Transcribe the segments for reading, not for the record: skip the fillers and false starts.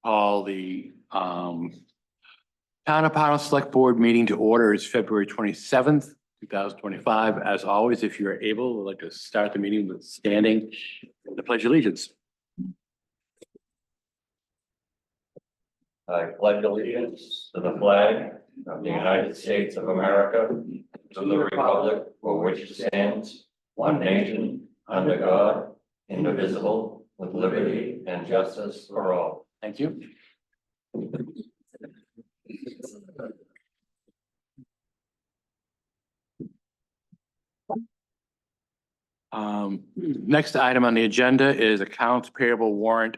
call the Town of Pownell Select Board meeting to order. It's February 27th, 2025. As always, if you're able, we'd like to start the meeting with standing the Pledge of Allegiance. I pledge allegiance to the flag of the United States of America, to the republic for which it stands, one nation, under God, indivisible, with liberty and justice for all. Thank you. Next item on the agenda is accounts payable warrant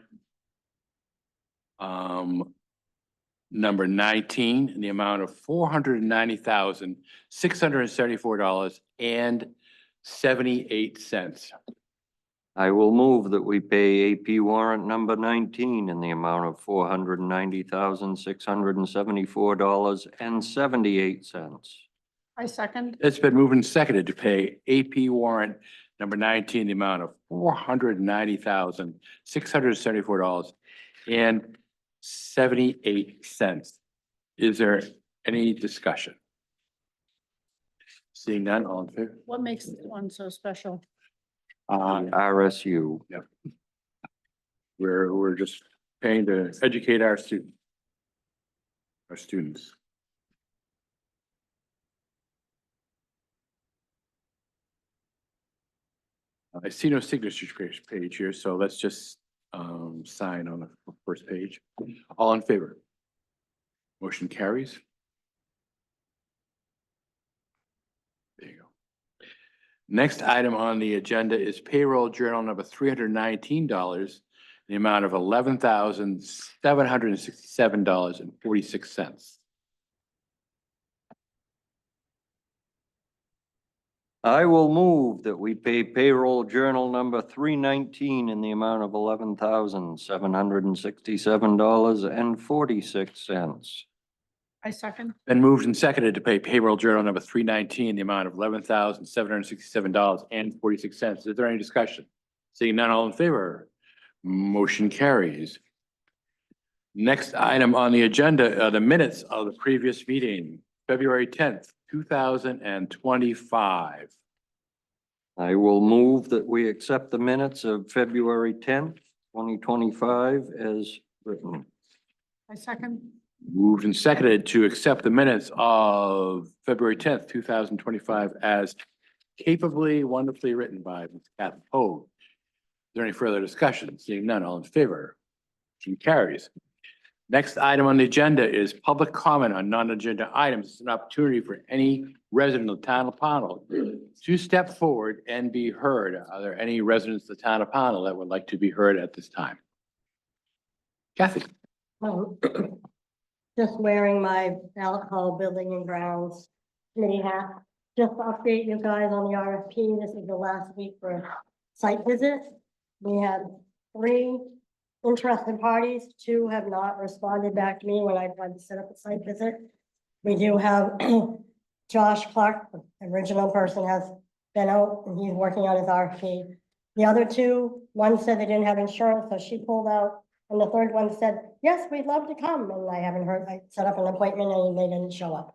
number 19 in the amount of $490,674.78. I will move that we pay AP warrant number 19 in the amount of $490,674.78. I second. It's been moved and seconded to pay AP warrant number 19, the amount of $490,674.78. Is there any discussion? Seeing none, all in favor? What makes this one so special? RSU. We're just paying to educate our students. I see no signatures page here, so let's just sign on the first page. All in favor? Motion carries. There you go. Next item on the agenda is payroll journal number $319, the amount of $11,767.46. I will move that we pay payroll journal number 319 in the amount of $11,767.46. I second. Been moved and seconded to pay payroll journal number 319, the amount of $11,767.46. Is there any discussion? Seeing none, all in favor? Motion carries. Next item on the agenda are the minutes of the previous meeting, February 10th, 2025. I will move that we accept the minutes of February 10th, 2025 as written. I second. Moved and seconded to accept the minutes of February 10th, 2025 as capably, wonderfully written by Ms. Kathy Pogue. Is there any further discussion? Seeing none, all in favor? Motion carries. Next item on the agenda is public comment on non-agenda items. It's an opportunity for any resident of the town of Pownell to step forward and be heard. Are there any residents of the town of Pownell that would like to be heard at this time? Kathy? Just wearing my alcohol building and grounds committee hat. Just to update you guys on the RFP. This is the last week for a site visit. We had 3 interested parties. 2 have not responded back to me when I tried to set up a site visit. We do have Josh Clark, the original person, has been out and he's working on his RFP. The other 2, one said they didn't have insurance, so she pulled out. And the third one said, yes, we'd love to come. And I haven't heard, I set up an appointment and they didn't show up.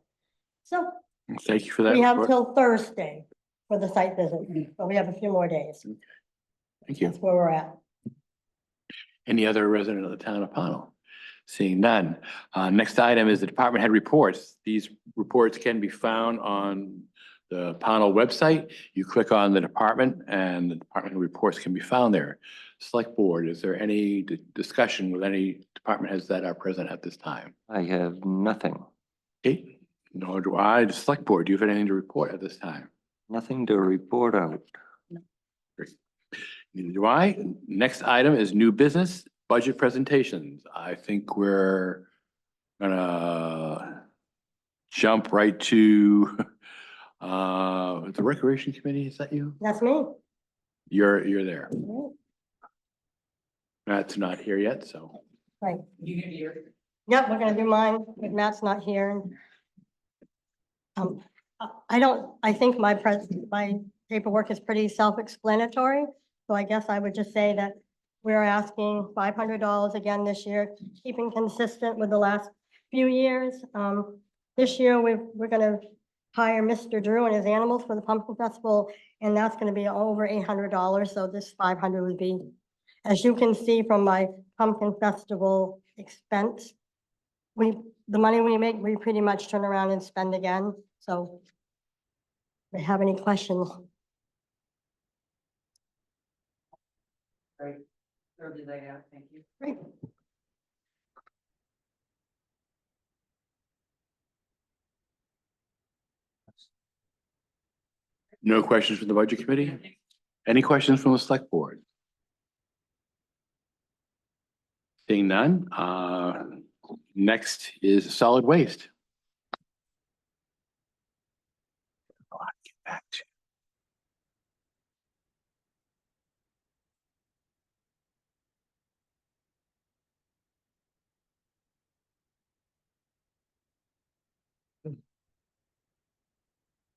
So Thank you for that. we have report. till Thursday for the site visit, but we have a few more days. Thank you. That's where we're at. Any other resident of the town of Pownell? Seeing none. Next item is the department head reports. These reports can be found on the Pownell website. You click on the department and the department reports can be found there. Select board, is there any discussion with any department heads that are present at this time? I have nothing, Okay, nor do I. The select board, do you have anything to report at this time? nothing to report out. Neither do I. Next item is new business budget presentations. I think we're gonna jump right to the recreation committee. Is that you? That's me. You're there. Matt's not here yet, so. Right. Yep, we're gonna do mine, if Matt's not here. I think my paperwork is pretty self-explanatory, so I guess I would just say that we're asking $500 again this year, keeping consistent with the last few years. This year, we're gonna hire Mr. Drew and his animals for the pumpkin festival, and that's gonna be over $800, so this 500 would be, as you can see from my pumpkin festival expense, the money we make, we pretty much turn around and spend again, so if you have any questions? Right. Thoroughly laid out, thank you. Great. No questions from the budget committee? Any questions from the select board? Seeing none, next is solid waste. Get back to.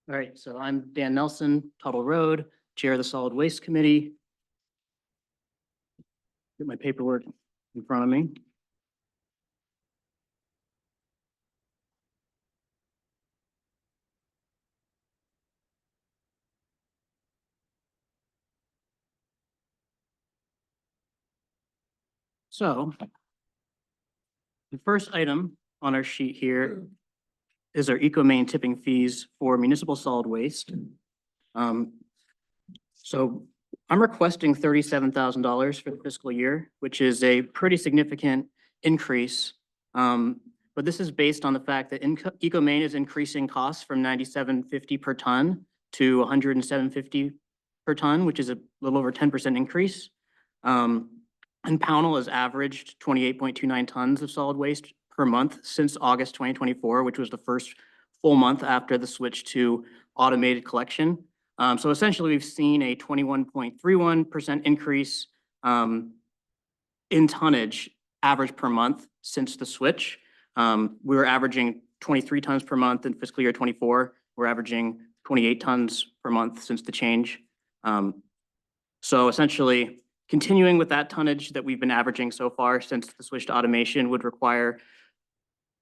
All right, so I'm Dan Nelson, Tuttle Road, Chair of the Solid Waste Committee. Get my paperwork in front of me. So the first item on our sheet here is our EcoMain tipping fees for municipal solid waste. So I'm requesting $37,000 for the fiscal year, which is a pretty significant increase. But this is based on the fact that EcoMain is increasing costs from $97.50 per ton to $107.50 per ton, which is a little over 10% increase. And Pownell has averaged 28.29 tons of solid waste per month since August 2024, which was the first full month after the switch to automated collection. So essentially, we've seen a 21.31% increase in tonnage average per month since the switch. We were averaging 23 tons per month in fiscal year 24. We're averaging 28 tons per month since the change. So essentially, continuing with that tonnage that we've been averaging so far since the switch to automation would require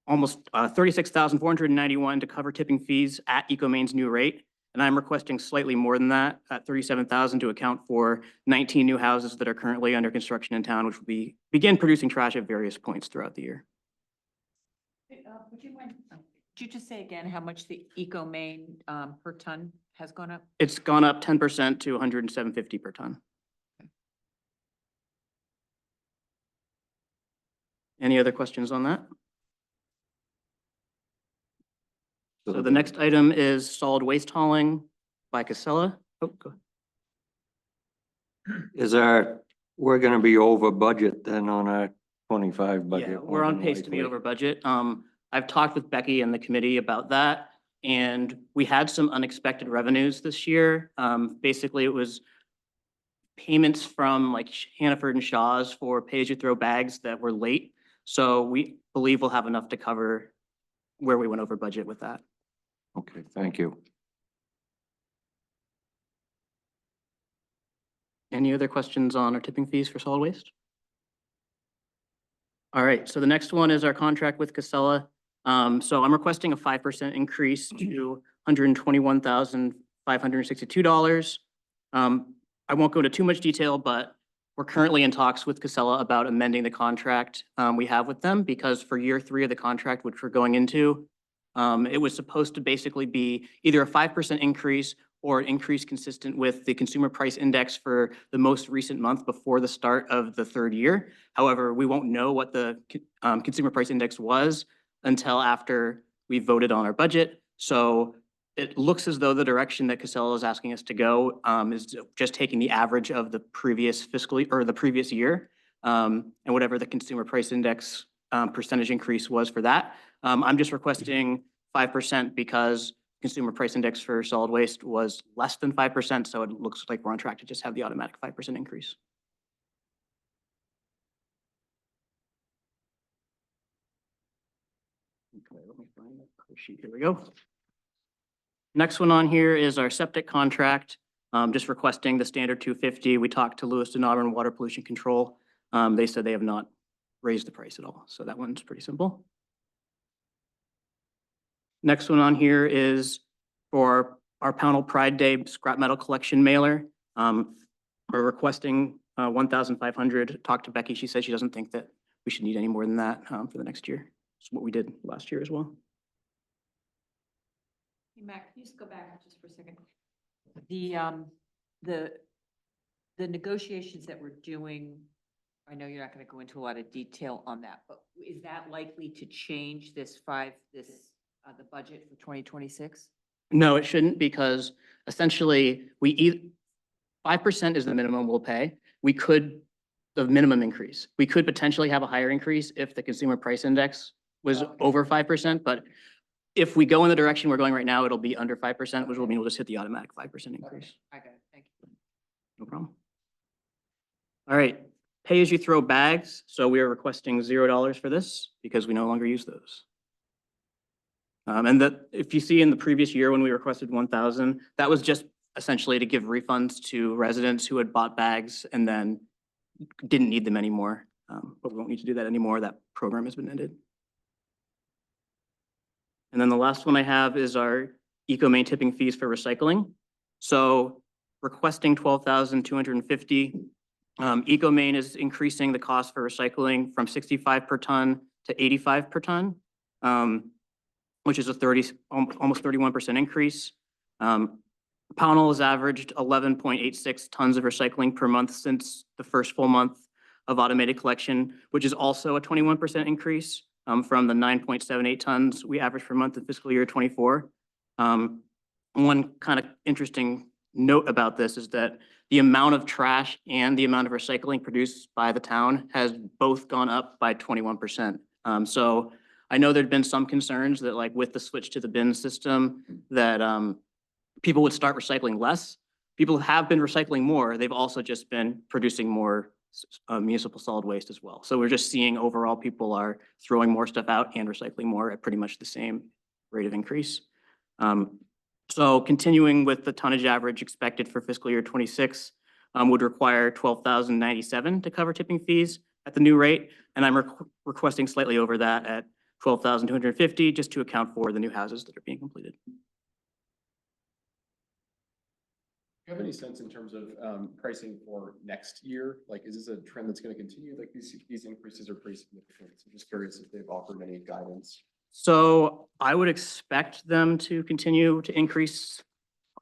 almost $36,491 to cover tipping fees at EcoMain's new rate. And I'm requesting slightly more than that at $37,000 to account for 19 new houses that are currently under construction in town, which will begin producing trash at various points throughout the year. Would you mind, could you just say again how much the EcoMain per ton has gone up? It's gone up 10% to $107.50 per ton. Any other questions on that? So the next item is solid waste hauling by Casella. Oh, go ahead. We're gonna be over budget then on our 25 budget? Yeah, we're on pace to be over budget. I've talked with Becky and the committee about that, and we had some unexpected revenues this year. Basically, it was payments from like Hannaford and Shaw's for pay-as-you-throw bags that were late. So we believe we'll have enough to cover where we went over budget with that. Okay, thank you. Any other questions on our tipping fees for solid waste? All right, so the next one is our contract with Casella. So I'm requesting a 5% increase to $121,562. I won't go into too much detail, but we're currently in talks with Casella about amending the contract we have with them, because for year 3 of the contract, which we're going into, it was supposed to basically be either a 5% increase or an increase consistent with the consumer price index for the most recent month before the start of the 3rd year. However, we won't know what the consumer price index was until after we voted on our budget. So it looks as though the direction that Casella is asking us to go is just taking the average of the previous fiscal or the previous year, and whatever the consumer price index percentage increase was for that. I'm just requesting 5% because consumer price index for solid waste was less than 5%. So it looks like we're on track to just have the automatic 5% increase. Okay, let me find the sheet. Here we go. Next one on here is our septic contract. just requesting the standard 250. We talked to Lewiston Auburn Water Pollution Control. They said they have not raised the price at all. So that one's pretty simple. Next one on here is for our Pownell Pride Day scrap metal collection mailer. We're requesting 1,500. Talked to Becky. She said she doesn't think that we should need any more than that for the next year. It's what we did last year as well. Hey, Matt, can you just go back just for a second? The negotiations that we're doing, I know you're not going to go into a lot of detail on that, but is that likely to change the budget for 2026? No, it shouldn't, because essentially 5% is the minimum we'll pay. The minimum increase. We could potentially have a higher increase if the consumer price index was over 5%, but if we go in the direction we're going right now, it'll be under 5%, which will mean we'll just hit the automatic 5% increase. I got it, thank you. No problem. All right, pay as you throw bags. So we are requesting $0 for this because we no longer use those. And that if you see in the previous year when we requested 1,000, that was just essentially to give refunds to residents who had bought bags and then didn't need them anymore. But we won't need to do that anymore. That program has been ended. And then the last one I have is our EcoMain tipping fees for recycling. So requesting 12,250. EcoMain is increasing the cost for recycling from 65 per ton to 85 per ton, which is a almost 31% increase. Pownell has averaged 11.86 tons of recycling per month since the first full month of automated collection, which is also a 21% increase from the 9.78 tons we averaged per month in fiscal year 24. One kind of interesting note about this is that the amount of trash and the amount of recycling produced by the town has both gone up by 21%. So I know there'd been some concerns that like with the switch to the bin system that people would start recycling less. People have been recycling more. They've also just been producing more municipal solid waste as well. So we're just seeing overall people are throwing more stuff out and recycling more at pretty much the same rate of increase. So continuing with the tonnage average expected for fiscal year 26 would require 12,097 to cover tipping fees at the new rate. And I'm requesting slightly over that at 12,250 just to account for the new houses that are being completed. Do you have any sense in terms of pricing for next year? Like, is this a trend that's going to continue? Like these increases are pretty significant. So I'm just curious if they've offered any guidance. So I would expect them to continue to increase.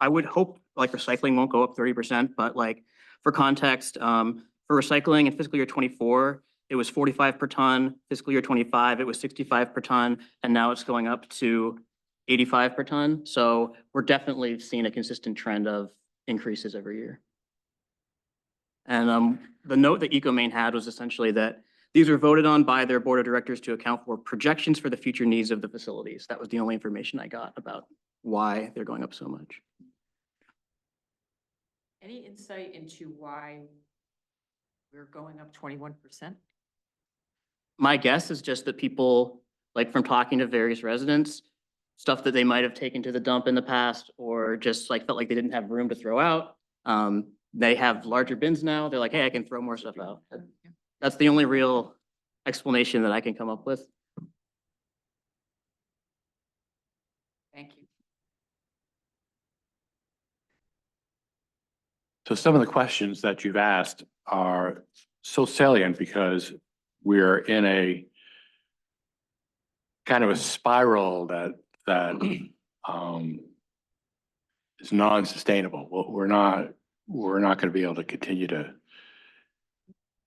I would hope like recycling won't go up 30%, but like for context, for recycling in fiscal year 24, it was 45 per ton. Fiscal year 25, it was 65 per ton, and now it's going up to 85 per ton. So we're definitely seeing a consistent trend of increases every year. And the note that EcoMain had was essentially that these were voted on by their board of directors to account for projections for the future needs of the facilities. That was the only information I got about why they're going up so much. Any insight into why we're going up 21%? My guess is just that people, like from talking to various residents, stuff that they might have taken to the dump in the past or just like felt like they didn't have room to throw out. They have larger bins now. They're like, hey, I can throw more stuff out. That's the only real explanation that I can come up with. Thank you. So some of the questions that you've asked are so salient because we're in a kind of a spiral that is non-sustainable. Well, we're not going to be able to continue to.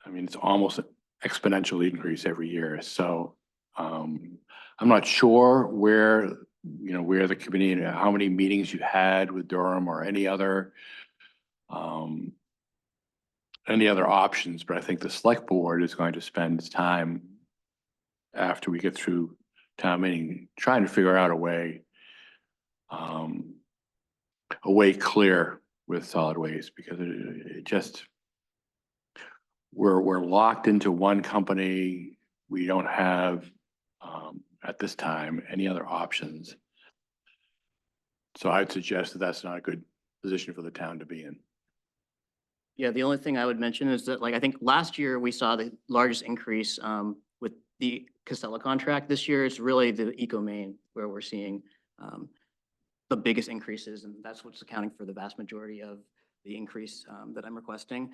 I mean, it's almost an exponential increase every year. So I'm not sure where the committee and how many meetings you had with Durham or any other options, but I think the select board is going to spend time after we get through town meeting trying to figure out a way clear with solid waste, because it just we're locked into one company. We don't have at this time any other options. So I'd suggest that that's not a good position for the town to be in. Yeah, the only thing I would mention is that, like, I think last year we saw the largest increase with the Casella contract. This year, it's really the EcoMaine where we're seeing the biggest increases, and that's what's accounting for the vast majority of the increase that I'm requesting.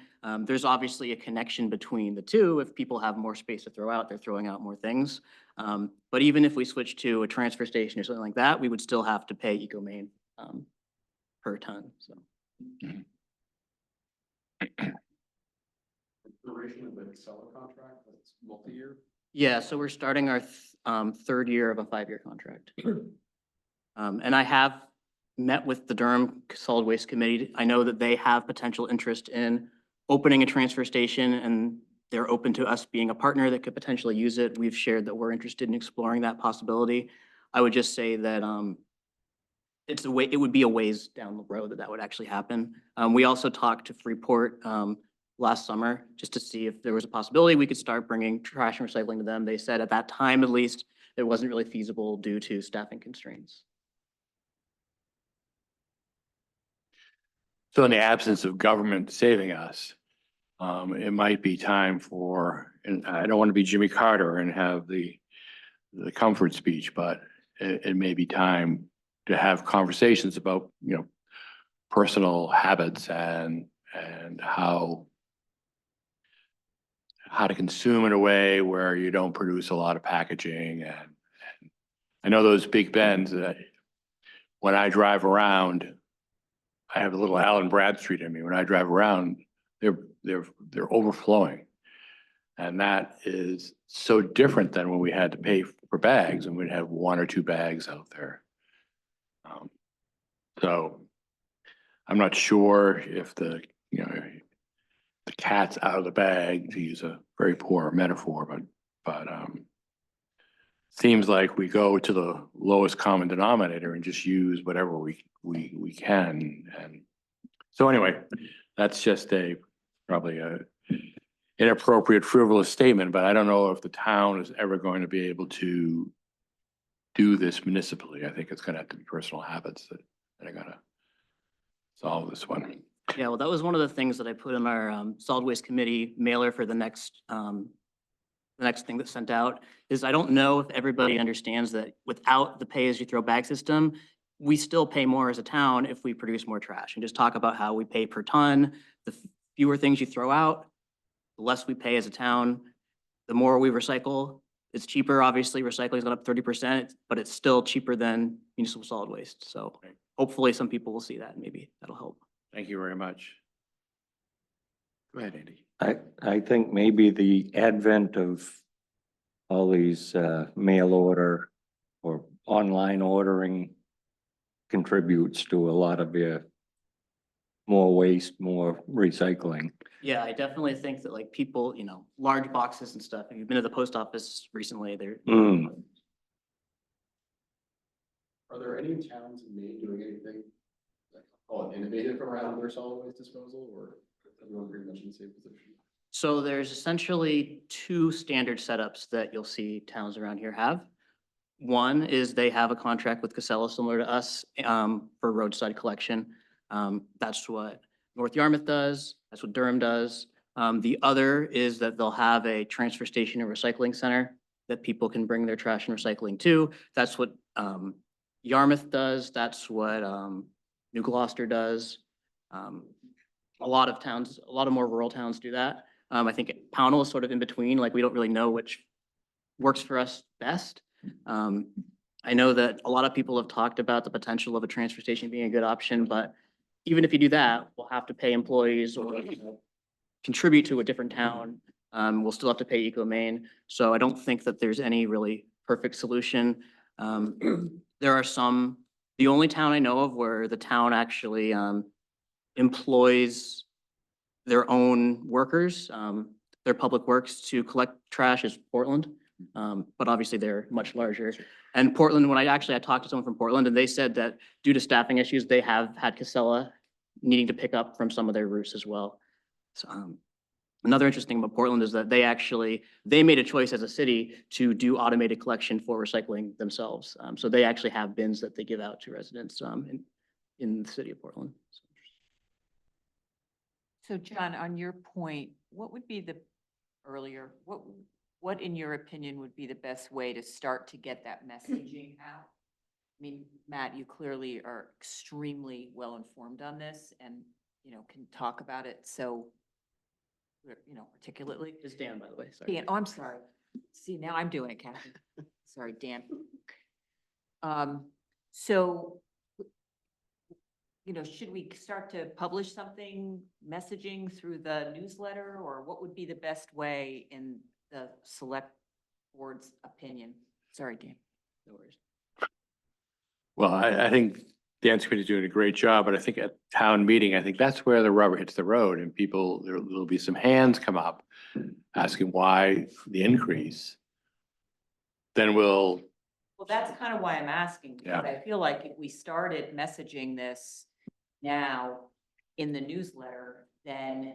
There's obviously a connection between the two. If people have more space to throw out, they're throwing out more things. But even if we switch to a transfer station or something like that, we would still have to pay EcoMaine per ton, so. Duration of the seller contract, that's multi-year? Yeah, so we're starting our third year of a 5-year contract. And I have met with the Durham Solid Waste Committee. I know that they have potential interest in opening a transfer station, and they're open to us being a partner that could potentially use it. We've shared that we're interested in exploring that possibility. I would just say that it would be a ways down the road that that would actually happen. We also talked to Freeport last summer just to see if there was a possibility we could start bringing trash and recycling to them. They said at that time, at least, it wasn't really feasible due to staffing constraints. So in the absence of government saving us, it might be time for, and I don't want to be Jimmy Carter and have the comfort speech, but it may be time to have conversations about, personal habits and how to consume in a way where you don't produce a lot of packaging. And I know those big bins that when I drive around, I have a little Allen Bradstreet in me. When I drive around, they're overflowing. And that is so different than when we had to pay for bags and we'd have 1 or 2 bags out there. So I'm not sure if the cat's out of the bag, to use a very poor metaphor, but seems like we go to the lowest common denominator and just use whatever we can. And so anyway, that's just probably a inappropriate, frivolous statement, but I don't know if the town is ever going to be able to do this municipally. I think it's gonna have to be personal habits that are gonna solve this one. Yeah, well, that was one of the things that I put in our solid waste committee mailer for the next thing that's sent out, is I don't know if everybody understands that without the pay-as-you-throw bag system, we still pay more as a town if we produce more trash. And just talk about how we pay per ton. The fewer things you throw out, the less we pay as a town. The more we recycle, it's cheaper. Obviously, recycling's gone up 30%, but it's still cheaper than municipal solid waste. So hopefully some people will see that, and maybe that'll help. Thank you very much. Go ahead, Andy. I think maybe the advent of all these mail order or online ordering contributes to a lot of your more waste, more recycling. Yeah, I definitely think that like people, large boxes and stuff, if you've been to the post office recently, they're. Are there any towns in Maine doing anything, like, call it innovative around their solid waste disposal, or everyone pretty much in the same position? So there's essentially 2 standard setups that you'll see towns around here have. One is they have a contract with Casella similar to us for roadside collection. That's what North Yarmouth does. That's what Durham does. The other is that they'll have a transfer station and recycling center that people can bring their trash and recycling to. That's what Yarmouth does. That's what New Gloucester does. A lot of more rural towns do that. I think Pownell is sort of in between, like we don't really know which works for us best. I know that a lot of people have talked about the potential of a transfer station being a good option, but even if you do that, we'll have to pay employees or contribute to a different town. We'll still have to pay EcoMaine. So I don't think that there's any really perfect solution. There are the only town I know of where the town actually employs their own workers, their public works to collect trash is Portland. But obviously they're much larger. And Portland, I talked to someone from Portland and they said that due to staffing issues, they have had Casella needing to pick up from some of their routes as well. So, another interesting about Portland is that they made a choice as a city to do automated collection for recycling themselves. So they actually have bins that they give out to residents in the city of Portland. So John, on your point, what would be the earlier, what in your opinion would be the best way to start to get that messaging out? I mean, Matt, you clearly are extremely well informed on this and, can talk about it so, articulately. Is Dan, by the way, sorry. Dan, oh, I'm sorry. See, now I'm doing it, Kathy. Sorry, Dan. So, should we start to publish something, messaging through the newsletter, or what would be the best way in the select board's opinion? Sorry, Dan. No worries. Well, I think Dan's committee is doing a great job, but I think at town meeting, I think that's where the rubber hits the road and people, there'll be some hands come up asking why the increase. Then we'll, Well, that's kind of why I'm asking, because I feel like if we started messaging this now in the newsletter, then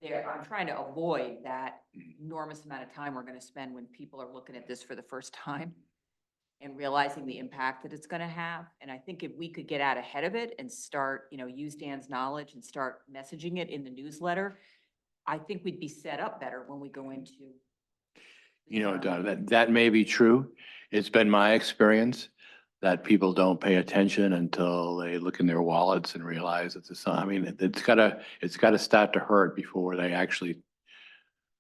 I'm trying to avoid that enormous amount of time we're gonna spend when people are looking at this for the first time and realizing the impact that it's gonna have. And I think if we could get out ahead of it and start, use Dan's knowledge and start messaging it in the newsletter, I think we'd be set up better when we go into. Donna, that may be true. It's been my experience that people don't pay attention until they look in their wallets and realize it's, I mean, it's gotta start to hurt before they actually,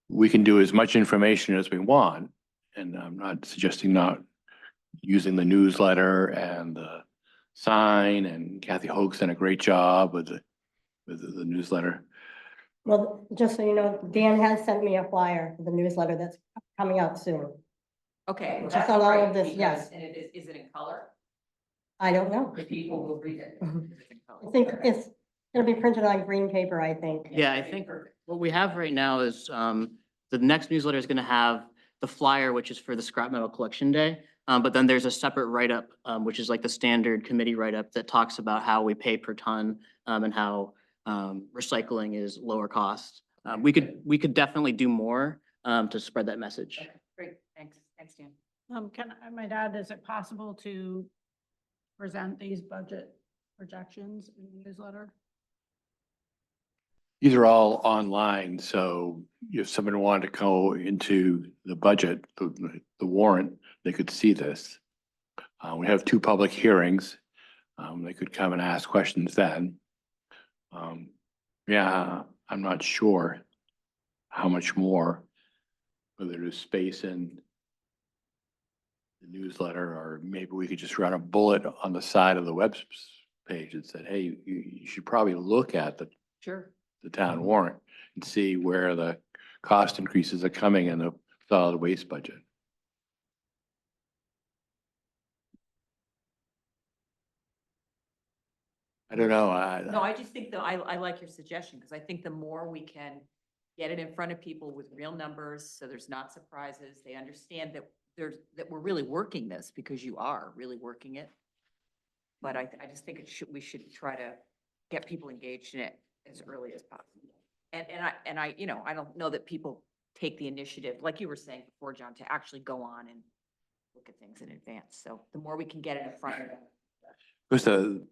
we can do as much information as we want. And I'm not suggesting not using the newsletter and the sign, and Kathy Hoag's done a great job with the newsletter. Well, just so you know, Dan has sent me a flyer for the newsletter that's coming out soon. Okay, well, Just that's on all great, of this, because- yes. And is it in color? I don't know. The people will read it. Mhm. If it's in color. I think Okay. it's gonna be printed on green paper, I think. Yeah, I think what we have right now is, the next newsletter is gonna have the flyer, which is for the scrap metal collection day. But then there's a separate write-up, which is like the standard committee write-up that talks about how we pay per ton, and how, recycling is lower cost. We could definitely do more, to spread that message. Okay, great, thanks, Dan. I might add, is it possible to present these budget projections in the newsletter? These are all online, so if someone wanted to go into the budget, the warrant, they could see this. We have 2 public hearings. They could come and ask questions then. Yeah, I'm not sure how much more, whether there's space in the newsletter, or maybe we could just run a bullet on the side of the web page that said, hey, you should probably look at the Sure. town warrant and see where the cost increases are coming in the solid waste budget. I don't know, No, I just think I like your suggestion, because I think the more we can get it in front of people with real numbers, so there's not surprises, they understand that that we're really working this, because you are really working it. But I just think we should try to get people engaged in it as early as possible. And I don't know that people take the initiative, like you were saying before, John, to actually go on and look at things in advance. So the more we can get it in front of them. because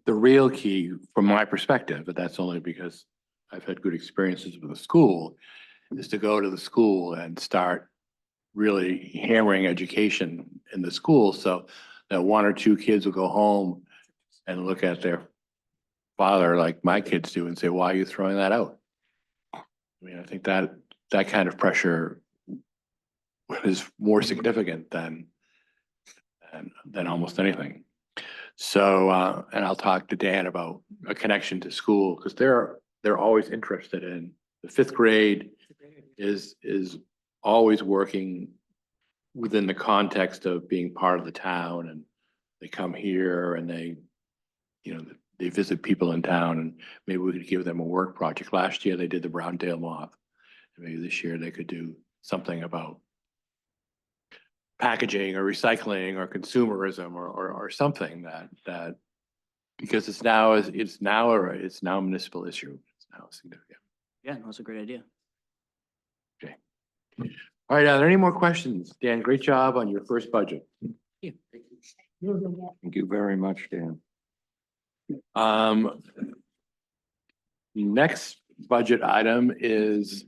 the real key from my perspective, but that's only because I've had good experiences with the school, is to go to the school and start really hammering education in the school, so that 1 or 2 kids will go home and look at their father like my kids do and say, why are you throwing that out? I mean, I think that kind of pressure is more significant than almost anything. So, and I'll talk to Dan about a connection to school, because they're always interested in the 5th grade is always working within the context of being part of the town, and they come here and they visit people in town, and maybe we could give them a work project. Last year, they did the brown tail moth. Maybe this year they could do something about packaging or recycling or consumerism or something that, because it's now a municipal issue. It's now significant. Yeah, no, that's a great idea. All right, are there any more questions? Dan, great job on your first budget. Thank you very much, Dan. Next budget item is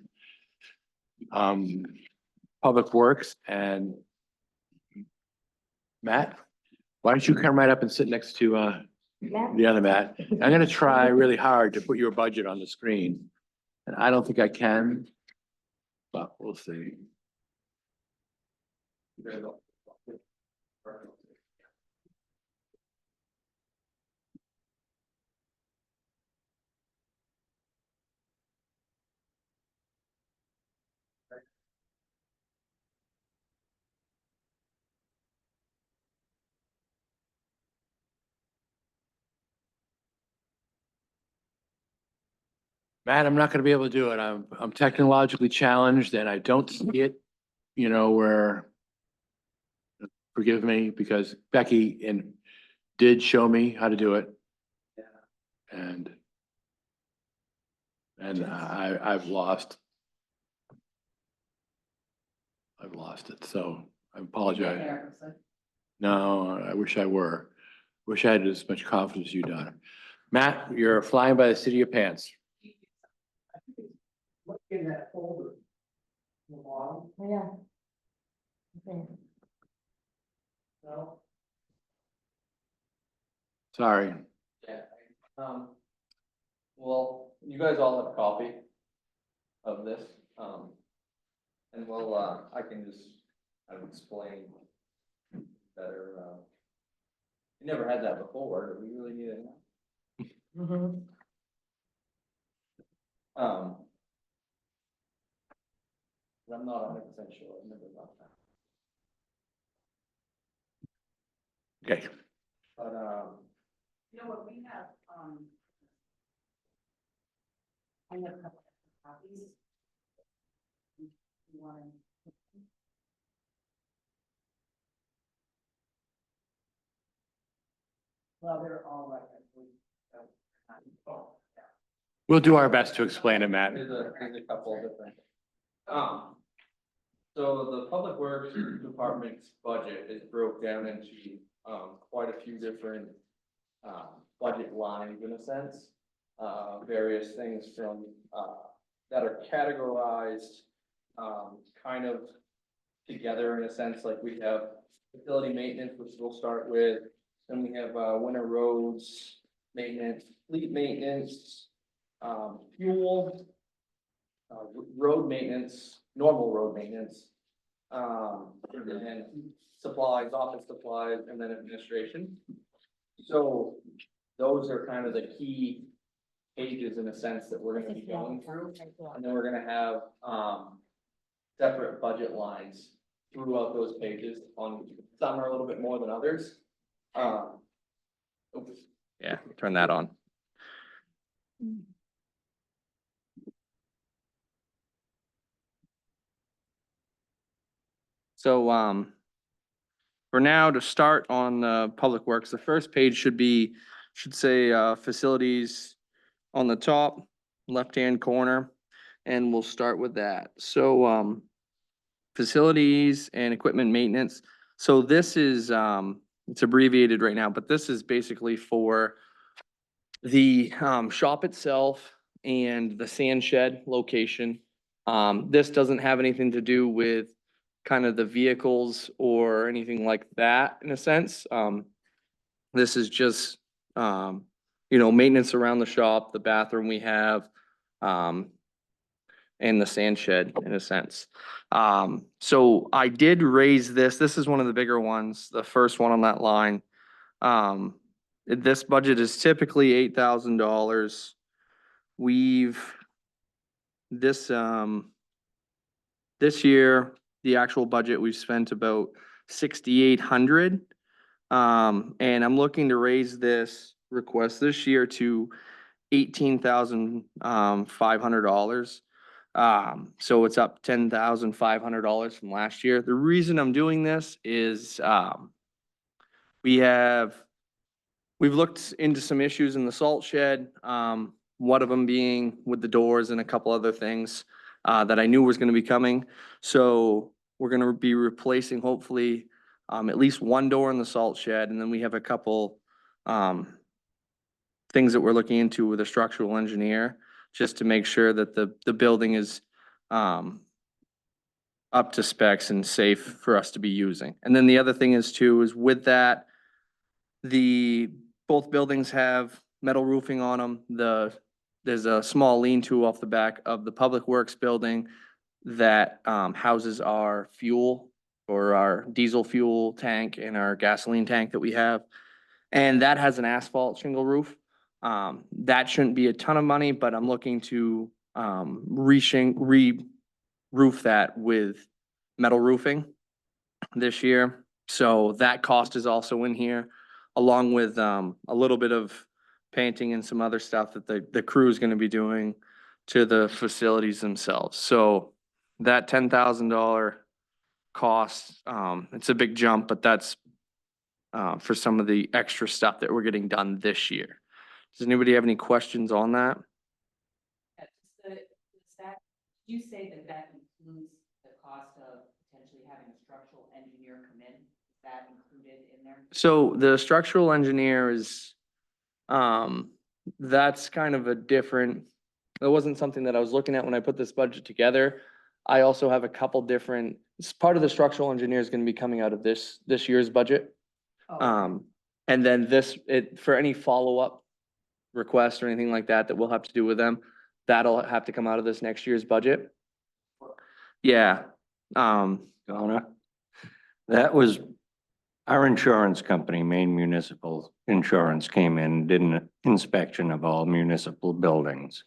Public Works and Matt, why don't you come right up and sit next to the other Matt? I'm gonna try really hard to put your budget on the screen. And I don't think I can, but we'll see. Matt, I'm not gonna be able to do it. I'm technologically challenged and I don't see it, where. Forgive me, because Becky did show me how to do it. And I've lost. I've lost it, so I apologize. No, I wish I were. Wish I had as much confidence as you, Donna. Matt, you're flying by the seat of your pants. Oh, yeah. Okay. Sorry. Yeah, well, you guys all have a copy of this, and we'll, I can just kind of explain better, you never had that before, do we really need it now? Mhm. But I'm not 100% sure, I've never done that. Okay. But, You know what, we have, I have a couple of copies. You want to- Well, they're all right. We'll do our best to explain it, Matt. there's a couple of different. So the Public Works Department's budget is broke down into, quite a few different, budget lines in a sense. Various things from, that are categorized, kind of together in a sense, like we have facility maintenance, which we'll start with. Then we have, winter roads, maintenance, fleet maintenance, fuel, road maintenance, normal road maintenance, and then supplies, office supplies, and then administration. So those are kind of the key pages in a sense that we're gonna be going through. And then we're gonna have, separate budget lines throughout those pages. On some are a little bit more than others. Oops. Yeah, turn that on. So, for now, to start on, Public Works, the first page should say, facilities on the top, left-hand corner, and we'll start with that. So, facilities and equipment maintenance. So this is, it's abbreviated right now, but this is basically for the, shop itself and the sand shed location. This doesn't have anything to do with kind of the vehicles or anything like that in a sense. This is just, maintenance around the shop, the bathroom we have, and the sand shed in a sense. So I did raise this. This is one of the bigger ones, the first one on that line. This budget is typically $8,000. This year, the actual budget, we've spent about 6,800. And I'm looking to raise this request this year to $18,500. So it's up $10,500 from last year. The reason I'm doing this is, we've looked into some issues in the salt shed. One of them being with the doors and a couple other things, that I knew was gonna be coming. So we're gonna be replacing hopefully, at least one door in the salt shed, and then we have a couple, things that we're looking into with a structural engineer. just to make sure that the building is up to specs and safe for us to be using. And then the other thing is too, is with that, both buildings have metal roofing on them. There's a small lean-to off the back of the Public Works building that houses our fuel or our diesel fuel tank and our gasoline tank that we have. And that has an asphalt shingle roof. That shouldn't be a ton of money, but I'm looking to re-roof that with metal roofing this year. So that cost is also in here, along with a little bit of painting and some other stuff that the crew is going to be doing to the facilities themselves. So that $10,000 cost, it's a big jump, but that's for some of the extra stuff that we're getting done this year. Does anybody have any questions on that? You say that that includes the cost of potentially having a structural engineer come in? Is that included in there? So the structural engineer is, that's kind of a different, it wasn't something that I was looking at when I put this budget together. I also have a couple different, part of the structural engineer is gonna be coming out of this year's budget. Oh, And then for any follow-up requests or anything like that we'll have to do with them, that'll have to come out of this next year's budget. Yeah, Donna, that was, our insurance company, Maine Municipal Insurance, came in, did an inspection of all municipal buildings.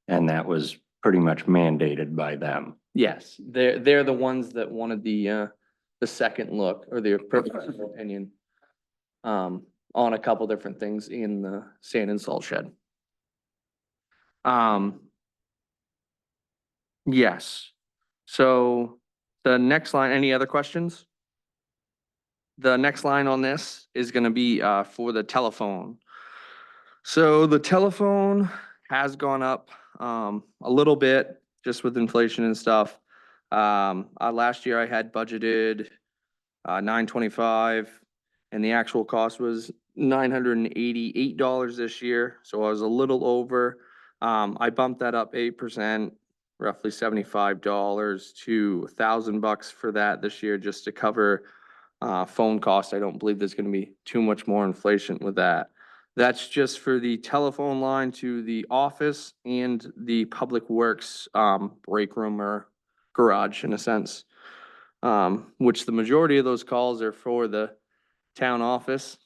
And that was pretty much mandated by them. yes, they're the ones that wanted the second look or the professional opinion on a couple different things in the sand and salt shed. Yes. So the next line, any other questions? The next line on this is gonna be for the telephone. So the telephone has gone up a little bit just with inflation and stuff. Last year I had budgeted $925 and the actual cost was $988 this year. So I was a little over. I bumped that up 8%, roughly $75 to $1,000 for that this year just to cover phone costs. I don't believe there's gonna be too much more inflation with that. That's just for the telephone line to the office and the Public Works break room or garage in a sense. Which the majority of those calls are for the town office.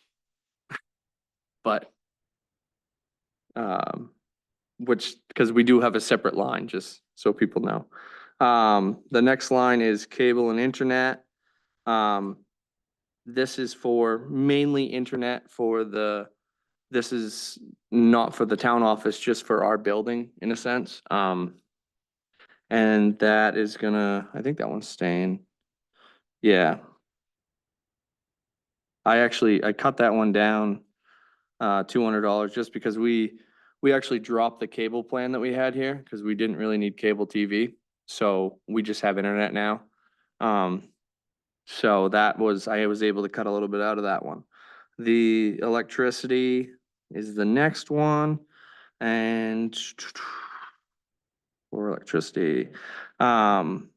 But because we do have a separate line, just so people know. The next line is cable and internet. This is for mainly internet for this is not for the town office, just for our building in a sense. And that is gonna, I think that one's staying. Yeah. I cut that one down, $200 just because we actually dropped the cable plan that we had here because we didn't really need cable TV. So we just have internet now. So I was able to cut a little bit out of that one. The electricity is the next one. And for electricity, budgeted,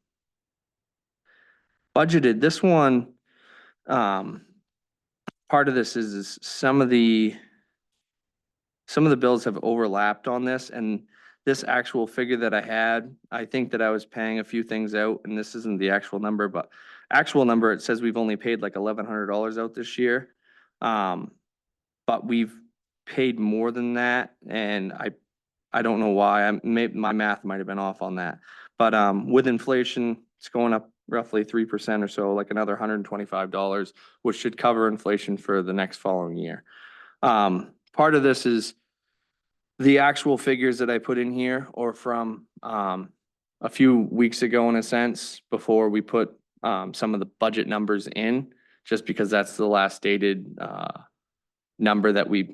this one, part of this is some of the bills have overlapped on this, and this actual figure that I had, I think that I was paying a few things out, and this isn't the actual number, but actual number, it says we've only paid like $1,100 out this year. But we've paid more than that, and I don't know why. My math might have been off on that. But with inflation, it's going up roughly 3% or so, like another $125, which should cover inflation for the next following year. Part of this is the actual figures that I put in here or from a few weeks ago in a sense, before we put some of the budget numbers in, just because that's the last dated number that we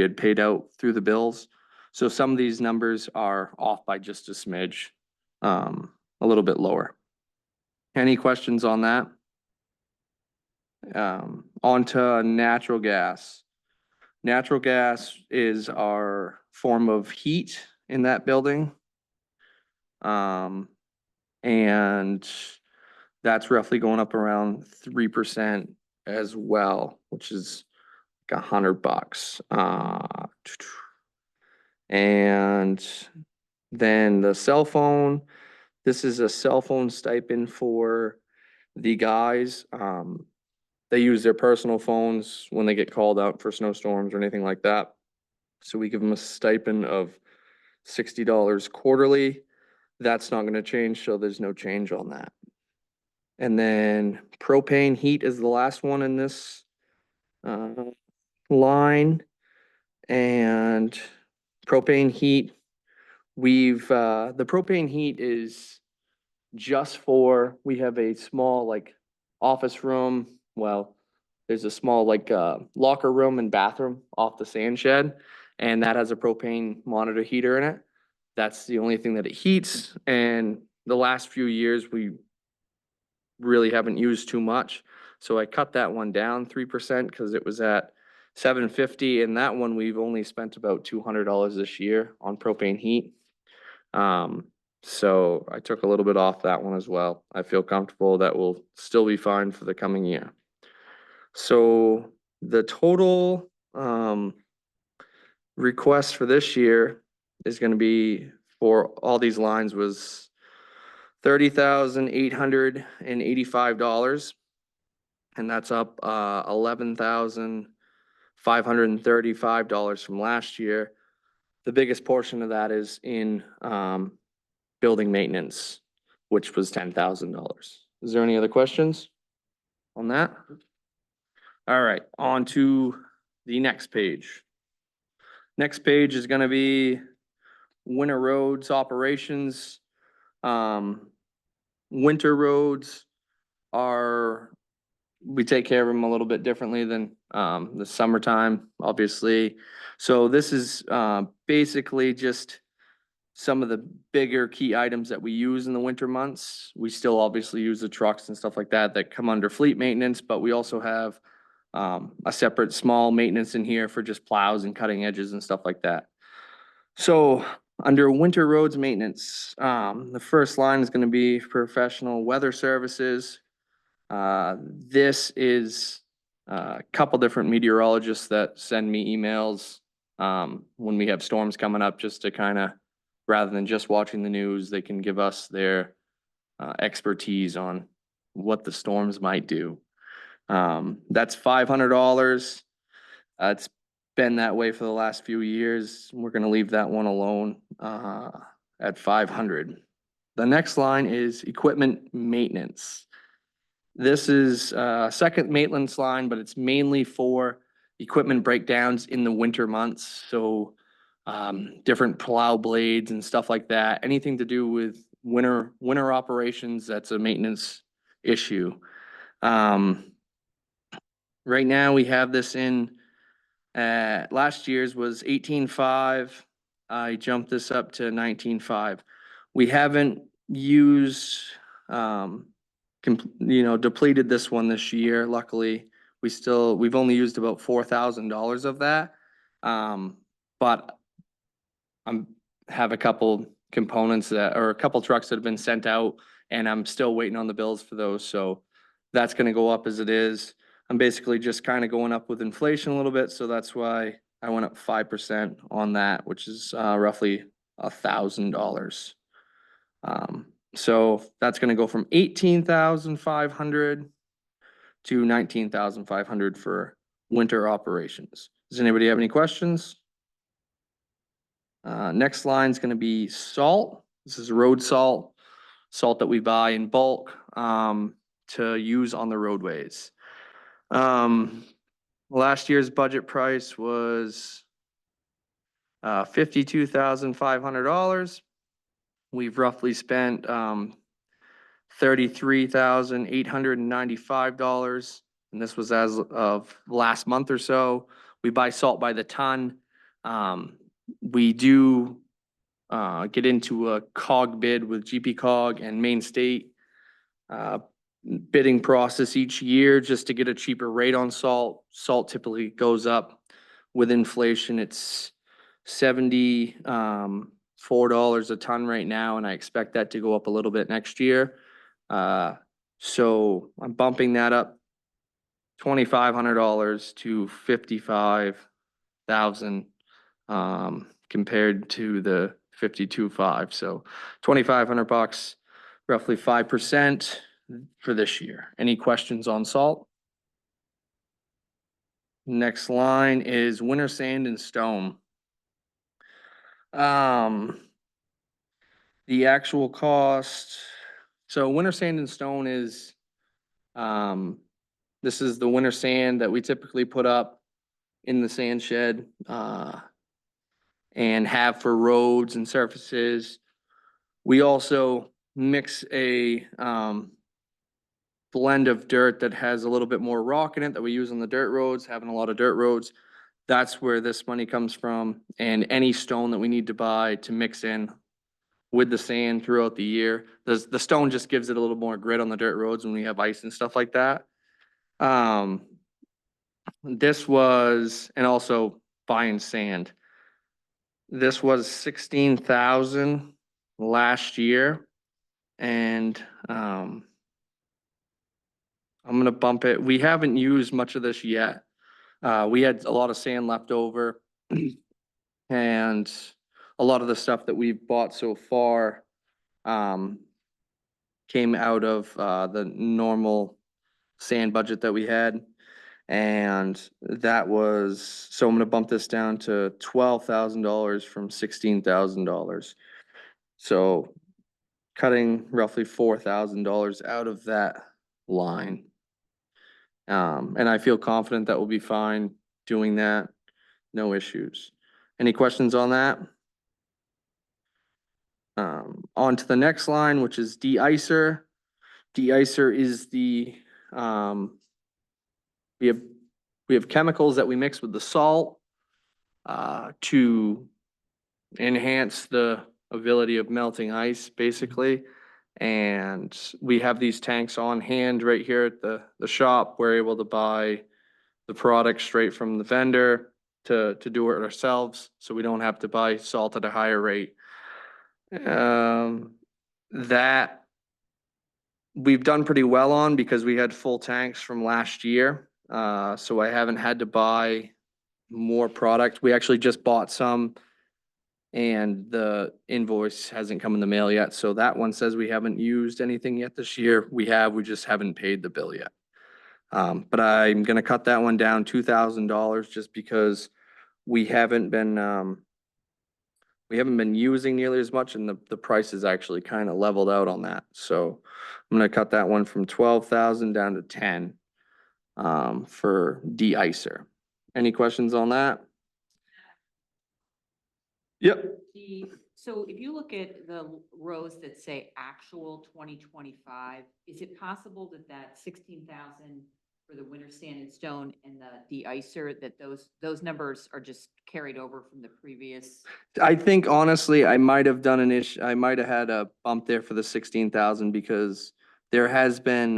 had paid out through the bills. So some of these numbers are off by just a smidge, a little bit lower. Any questions on that? On to natural gas. Natural gas is our form of heat in that building. And that's roughly going up around 3% as well, which is like $100. And then the cell phone, this is a cell phone stipend for the guys. They use their personal phones when they get called out for snowstorms or anything like that. So we give them a stipend of $60 quarterly. That's not gonna change, so there's no change on that. And then propane heat is the last one in this line. And propane heat, the propane heat is just for, we have a small like office room. Well, there's a small like locker room and bathroom off the sand shed, and that has a propane monitor heater in it. That's the only thing that it heats, and the last few years we really haven't used too much. So I cut that one down 3% because it was at $750, and that one we've only spent about $200 this year on propane heat. So I took a little bit off that one as well. I feel comfortable that will still be fine for the coming year. So the total request for this year is going to be for all these lines was $30,885, and that's up $11,535 from last year. The biggest portion of that is in building maintenance, which was $10,000. Is there any other questions on that? All right, on to the next page. Next page is gonna be winter roads operations. Winter roads we take care of them a little bit differently than the summertime, obviously. So this is basically just some of the bigger key items that we use in the winter months. We still obviously use the trucks and stuff like that come under fleet maintenance, but we also have a separate small maintenance in here for just plows and cutting edges and stuff like that. So under winter roads maintenance, the first line is gonna be professional weather services. This is a couple different meteorologists that send me emails when we have storms coming up, just to kind of, rather than just watching the news, they can give us their expertise on what the storms might do. That's $500. It's been that way for the last few years. We're gonna leave that one alone at $500. The next line is equipment maintenance. This is second maintenance line, but it's mainly for equipment breakdowns in the winter months. So different plow blades and stuff like that. Anything to do with winter operations, that's a maintenance issue. Right now we have this in, last year's was 18.5. I jumped this up to 19.5. We haven't used, depleted this one this year. Luckily, we've only used about $4,000 of that. But have a couple components or a couple trucks that have been sent out, and I'm still waiting on the bills for those. So that's gonna go up as it is. I'm basically just kind of going up with inflation a little bit, so that's why I went up 5% on that, which is roughly $1,000. So that's gonna go from 18,500 to 19,500 for winter operations. Does anybody have any questions? Next line is gonna be salt. This is road salt, salt that we buy in bulk to use on the roadways. Last year's budget price was $52,500. We've roughly spent $33,895, and this was as of last month or so. We buy salt by the ton. We do get into a COG bid with GP COG and Maine State bidding process each year just to get a cheaper rate on salt. Salt typically goes up with inflation. It's 70 $4 a ton right now, and I expect that to go up a little bit next year. So I'm bumping that up $2,500 to 55,000 compared to the 52.5. So 2,500 bucks, roughly 5% for this year. Any questions on salt? Next line is winter sand and stone. The actual cost, so winter sand and stone is, this is the winter sand that we typically put up in the sand shed, and have for roads and surfaces. We also mix a, blend of dirt that has a little bit more rock in it that we use on the dirt roads, having a lot of dirt roads. That's where this money comes from, and any stone that we need to buy to mix in with the sand throughout the year. The stone just gives it a little more grit on the dirt roads when we have ice and stuff like that. This was, and also buying sand. This was 16,000 last year, and I'm gonna bump it. We haven't used much of this yet. We had a lot of sand left over. And a lot of the stuff that we've bought so far came out of the normal sand budget that we had. And that was, so I'm gonna bump this down to $12,000 from $16,000. So cutting roughly $4,000 out of that line. And I feel confident that we'll be fine doing that. No issues. Any questions on that? On to the next line, which is de-icer. De-icer is the, we have chemicals that we mix with the salt to enhance the ability of melting ice, basically. And we have these tanks on hand right here at the shop. We're able to buy the product straight from the vendor to do it ourselves, so we don't have to buy salt at a higher rate. That we've done pretty well on because we had full tanks from last year. So I haven't had to buy more product. We actually just bought some, and the invoice hasn't come in the mail yet. So that one says we haven't used anything yet this year. We just haven't paid the bill yet. But I'm gonna cut that one down $2,000 just because we haven't been using nearly as much, and the price is actually kind of leveled out on that. So I'm gonna cut that one from 12,000 down to 10 for de-icer. Any questions on that? Yep. So if you look at the rows that say actual 2025, is it possible that 16,000 for the winter sand and stone and the de-icer, that those numbers are just carried over from the previous? I think honestly, I might have done I might have had a bump there for the 16,000 because there has been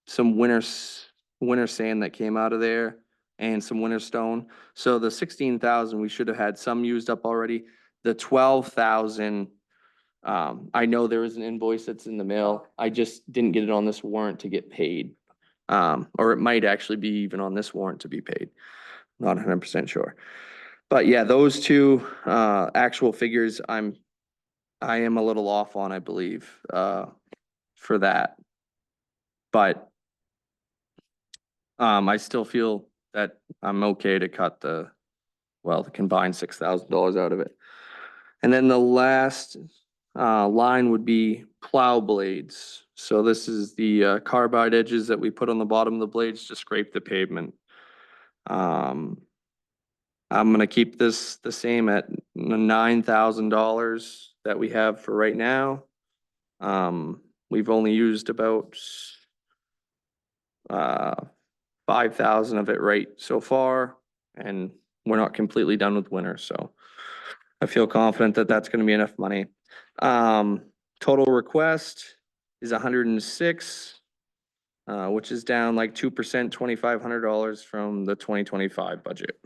some winter sand that came out of there and some winter stone. So the 16,000, we should have had some used up already. The 12,000, I know there is an invoice that's in the mail. I just didn't get it on this warrant to get paid. Or it might actually be even on this warrant to be paid. Not 100% sure. But yeah, those two actual figures I am a little off on, I believe, for that. But I still feel that I'm okay to cut the combined $6,000 out of it. And then the last line would be plow blades. So this is the carbide edges that we put on the bottom of the blades to scrape the pavement. I'm gonna keep this the same at $9,000 that we have for right now. We've only used about 5,000 of it right so far, and we're not completely done with winter, so I feel confident that that's gonna be enough money. Total request is 106, which is down like 2%, $2,500 from the 2025 budget.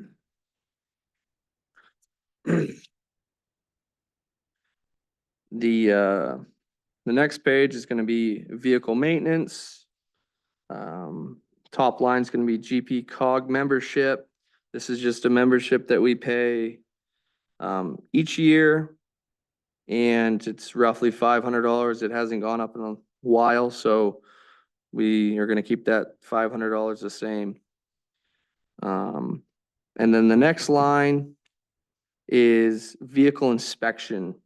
The next page is gonna be vehicle maintenance. Top line's gonna be GP cog membership. This is just a membership that we pay each year. And it's roughly $500. It hasn't gone up in a while, so we are gonna keep that $500 the same. And then the next line is vehicle inspection.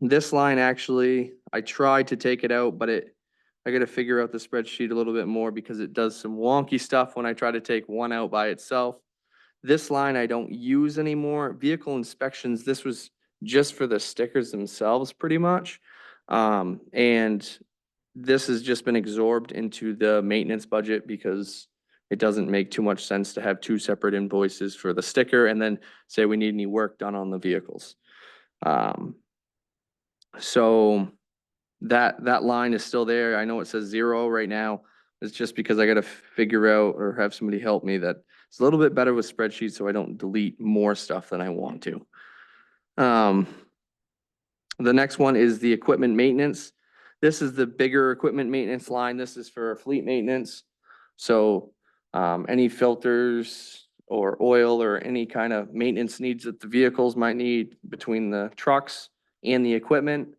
This line actually, I tried to take it out, but I gotta figure out the spreadsheet a little bit more because it does some wonky stuff when I try to take one out by itself. This line I don't use anymore. Vehicle inspections, this was just for the stickers themselves pretty much. And this has just been absorbed into the maintenance budget because it doesn't make too much sense to have two separate invoices for the sticker and then say we need any work done on the vehicles. So that line is still there. I know it says 0 right now. It's just because I gotta figure out or have somebody help me that it's a little bit better with spreadsheets so I don't delete more stuff than I want to. The next one is the equipment maintenance. This is the bigger equipment maintenance line. This is for fleet maintenance. So any filters or oil or any kind of maintenance needs that the vehicles might need between the trucks and the equipment.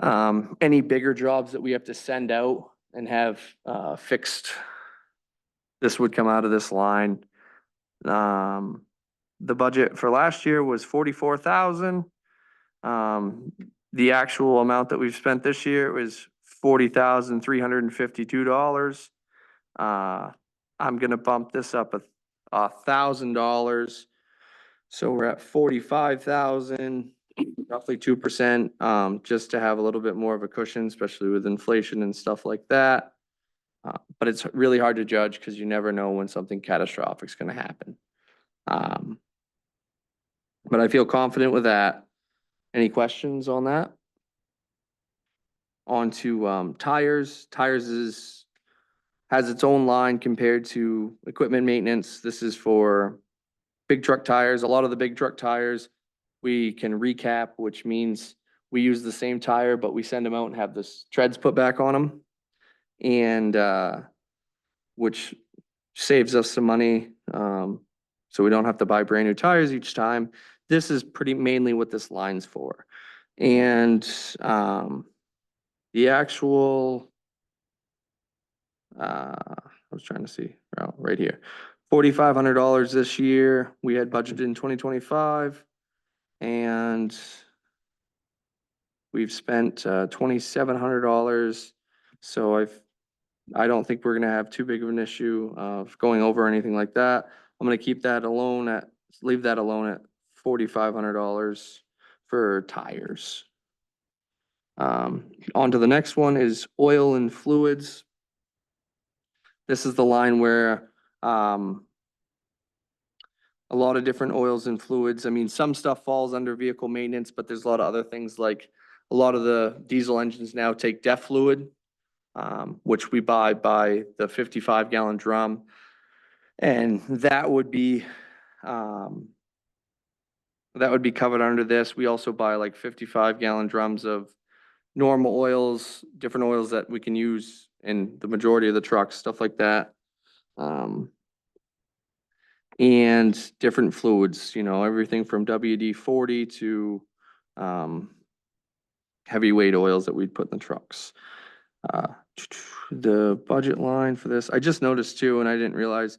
Any bigger jobs that we have to send out and have fixed, this would come out of this line. The budget for last year was 44,000. The actual amount that we've spent this year was $40,352. I'm gonna bump this up $1,000. So we're at 45,000, roughly 2%, just to have a little bit more of a cushion, especially with inflation and stuff like that. But it's really hard to judge because you never know when something catastrophic is gonna happen. But I feel confident with that. Any questions on that? On to tires. Tires has its own line compared to equipment maintenance. This is for big truck tires. A lot of the big truck tires, we can recap, which means we use the same tire, but we send them out and have the treads put back on them. And which saves us some money. So we don't have to buy brand new tires each time. This is pretty mainly what this line's for. And the actual, I was trying to see, oh, right here. $4,500 this year. We had budgeted in 2025. And we've spent $2,700. So I don't think we're gonna have too big of an issue of going over or anything like that. I'm gonna keep that alone leave that alone at $4,500 for tires. On to the next one is oil and fluids. This is the line where a lot of different oils and fluids. I mean, some stuff falls under vehicle maintenance, but there's a lot of other things like a lot of the diesel engines now take DEF fluid, which we buy by the 55-gallon drum. And that would be covered under this. We also buy like 55-gallon drums of normal oils, different oils that we can use in the majority of the trucks, stuff like that. And different fluids, you know, everything from WD-40 to heavyweight oils that we'd put in the trucks. The budget line for this, I just noticed too, and I didn't realize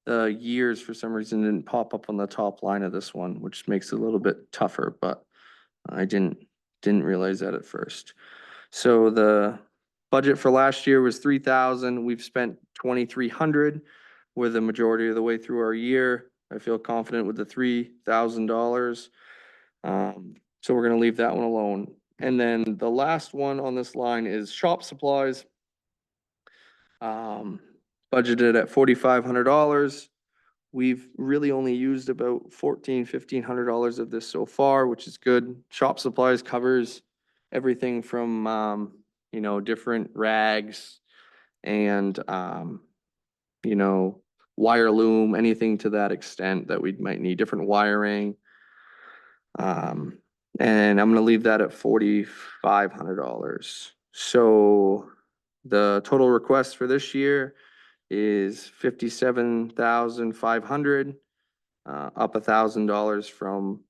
the years for some reason didn't pop up on the top line of this one, which makes it a little bit tougher, but I didn't realize that at first. So the budget for last year was 3,000. We've spent 2,300. We're the majority of the way through our year. I feel confident with the $3,000. So we're gonna leave that one alone. And then the last one on this line is shop supplies. Budgeted at $4,500. We've really only used about $1,500 of this so far, which is good. Shop supplies covers everything from, you know, different rags and, you know, wire loom, anything to that extent that we might need, different wiring. And I'm gonna leave that at $4,500. So the total request for this year is 57,500, up $1,000 from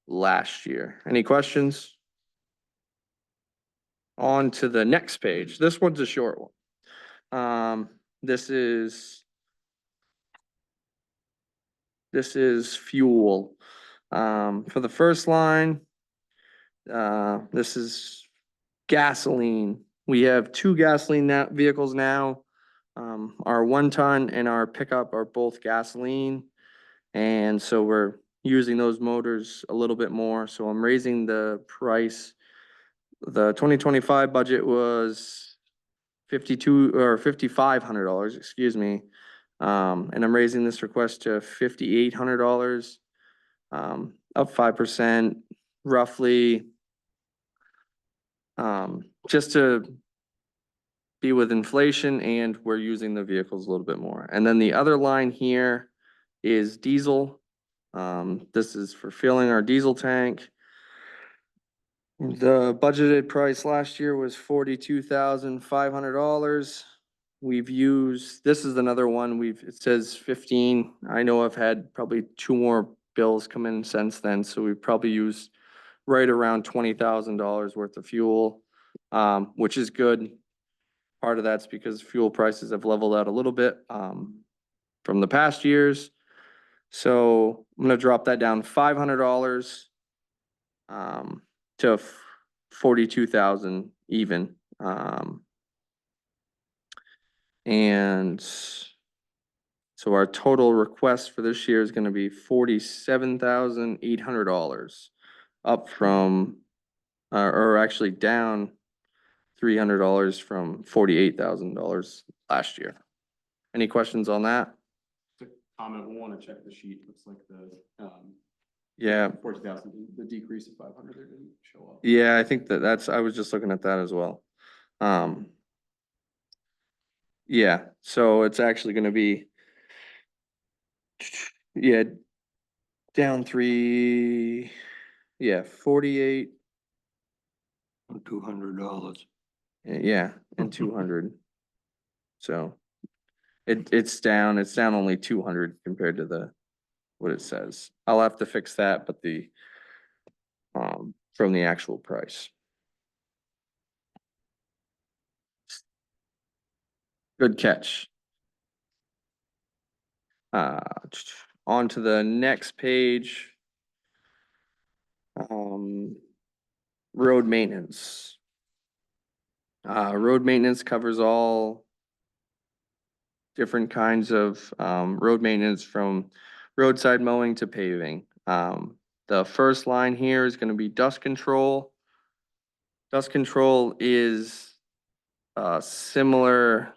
last year. Any questions? On to the next page. This one's a short one. This is fuel. For the first line, this is gasoline. We have two gasoline vehicles now. Our 1-ton and our pickup are both gasoline. And so we're using those motors a little bit more. So I'm raising the price. The 2025 budget was $5,500, excuse me. And I'm raising this request to $5,800, up 5% roughly. Just to be with inflation, and we're using the vehicles a little bit more. And then the other line here is diesel. This is for filling our diesel tank. The budgeted price last year was $42,500. We've used, this is another one, it says 15. I know I've had probably 2 more bills come in since then, so we've probably used right around $20,000 worth of fuel, which is good. Part of that's because fuel prices have leveled out a little bit, from the past years. So I'm gonna drop that down $500, to 42,000 even. And so our total request for this year is gonna be $47,800, up from, or actually down $300 from $48,000 last year. Any questions on that? To comment, we'll want to check the sheet. Looks like the, Yeah, 40,000, the decrease of 500 there didn't show up. yeah, I think I was just looking at that as well. Yeah, so it's actually gonna be, yeah, down 48, $200. yeah, and 200. So it's down only 200 compared to what it says. I'll have to fix that, but from the actual price. Good catch. On to the next page. Road maintenance. Road maintenance covers all different kinds of road maintenance, from roadside mowing to paving. The first line here is gonna be dust control. Dust control is similar.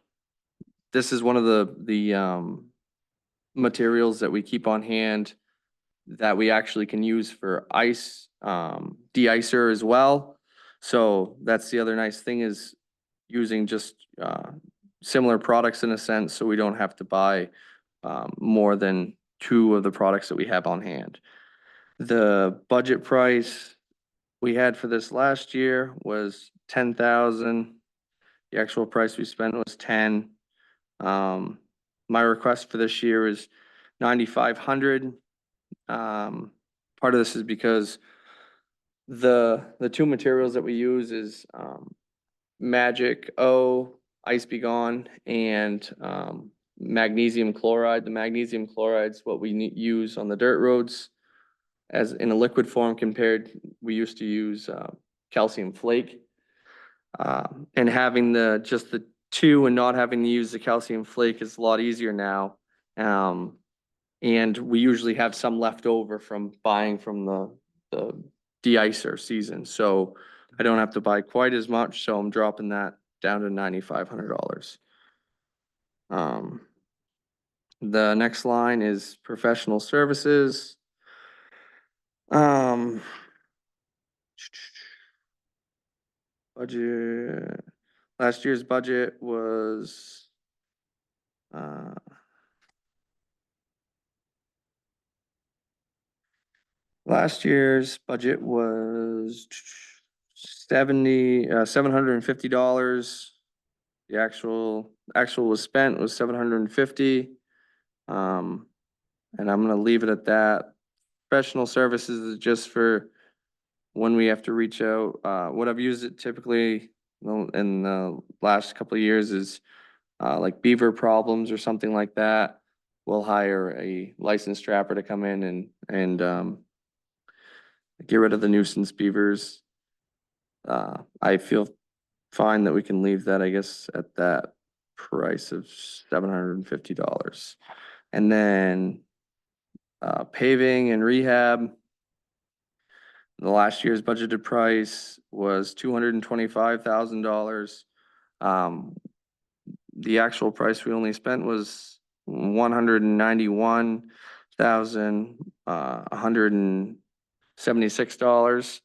This is one of the materials that we keep on hand that we actually can use for ice, de-icer as well. So that's the other nice thing, is using just similar products in a sense, so we don't have to buy more than 2 of the products that we have on hand. The budget price we had for this last year was 10,000. The actual price we spent was 10. My request for this year is 9,500. Part of this is because the 2 materials that we use is Magic O, Ice Be Gone, and magnesium chloride. The magnesium chloride is what we use on the dirt roads as in a liquid form, compared, we used to use calcium flake. And having just the 2 and not having to use the calcium flake is a lot easier now. And we usually have some left over from buying from the de-icer season. So I don't have to buy quite as much, so I'm dropping that down to $9,500. The next line is professional services. Budget, last year's budget was Last year's budget was $750. The actual was spent was 750. And I'm gonna leave it at that. Professional services is just for when we have to reach out. What I've used it typically in the last couple of years is like beaver problems or something like that. We'll hire a licensed trapper to come in and get rid of the nuisance beavers. I feel fine that we can leave that, I guess, at that price of $750. And then paving and rehab. The last year's budgeted price was $225,000. The actual price we only spent was $191,176.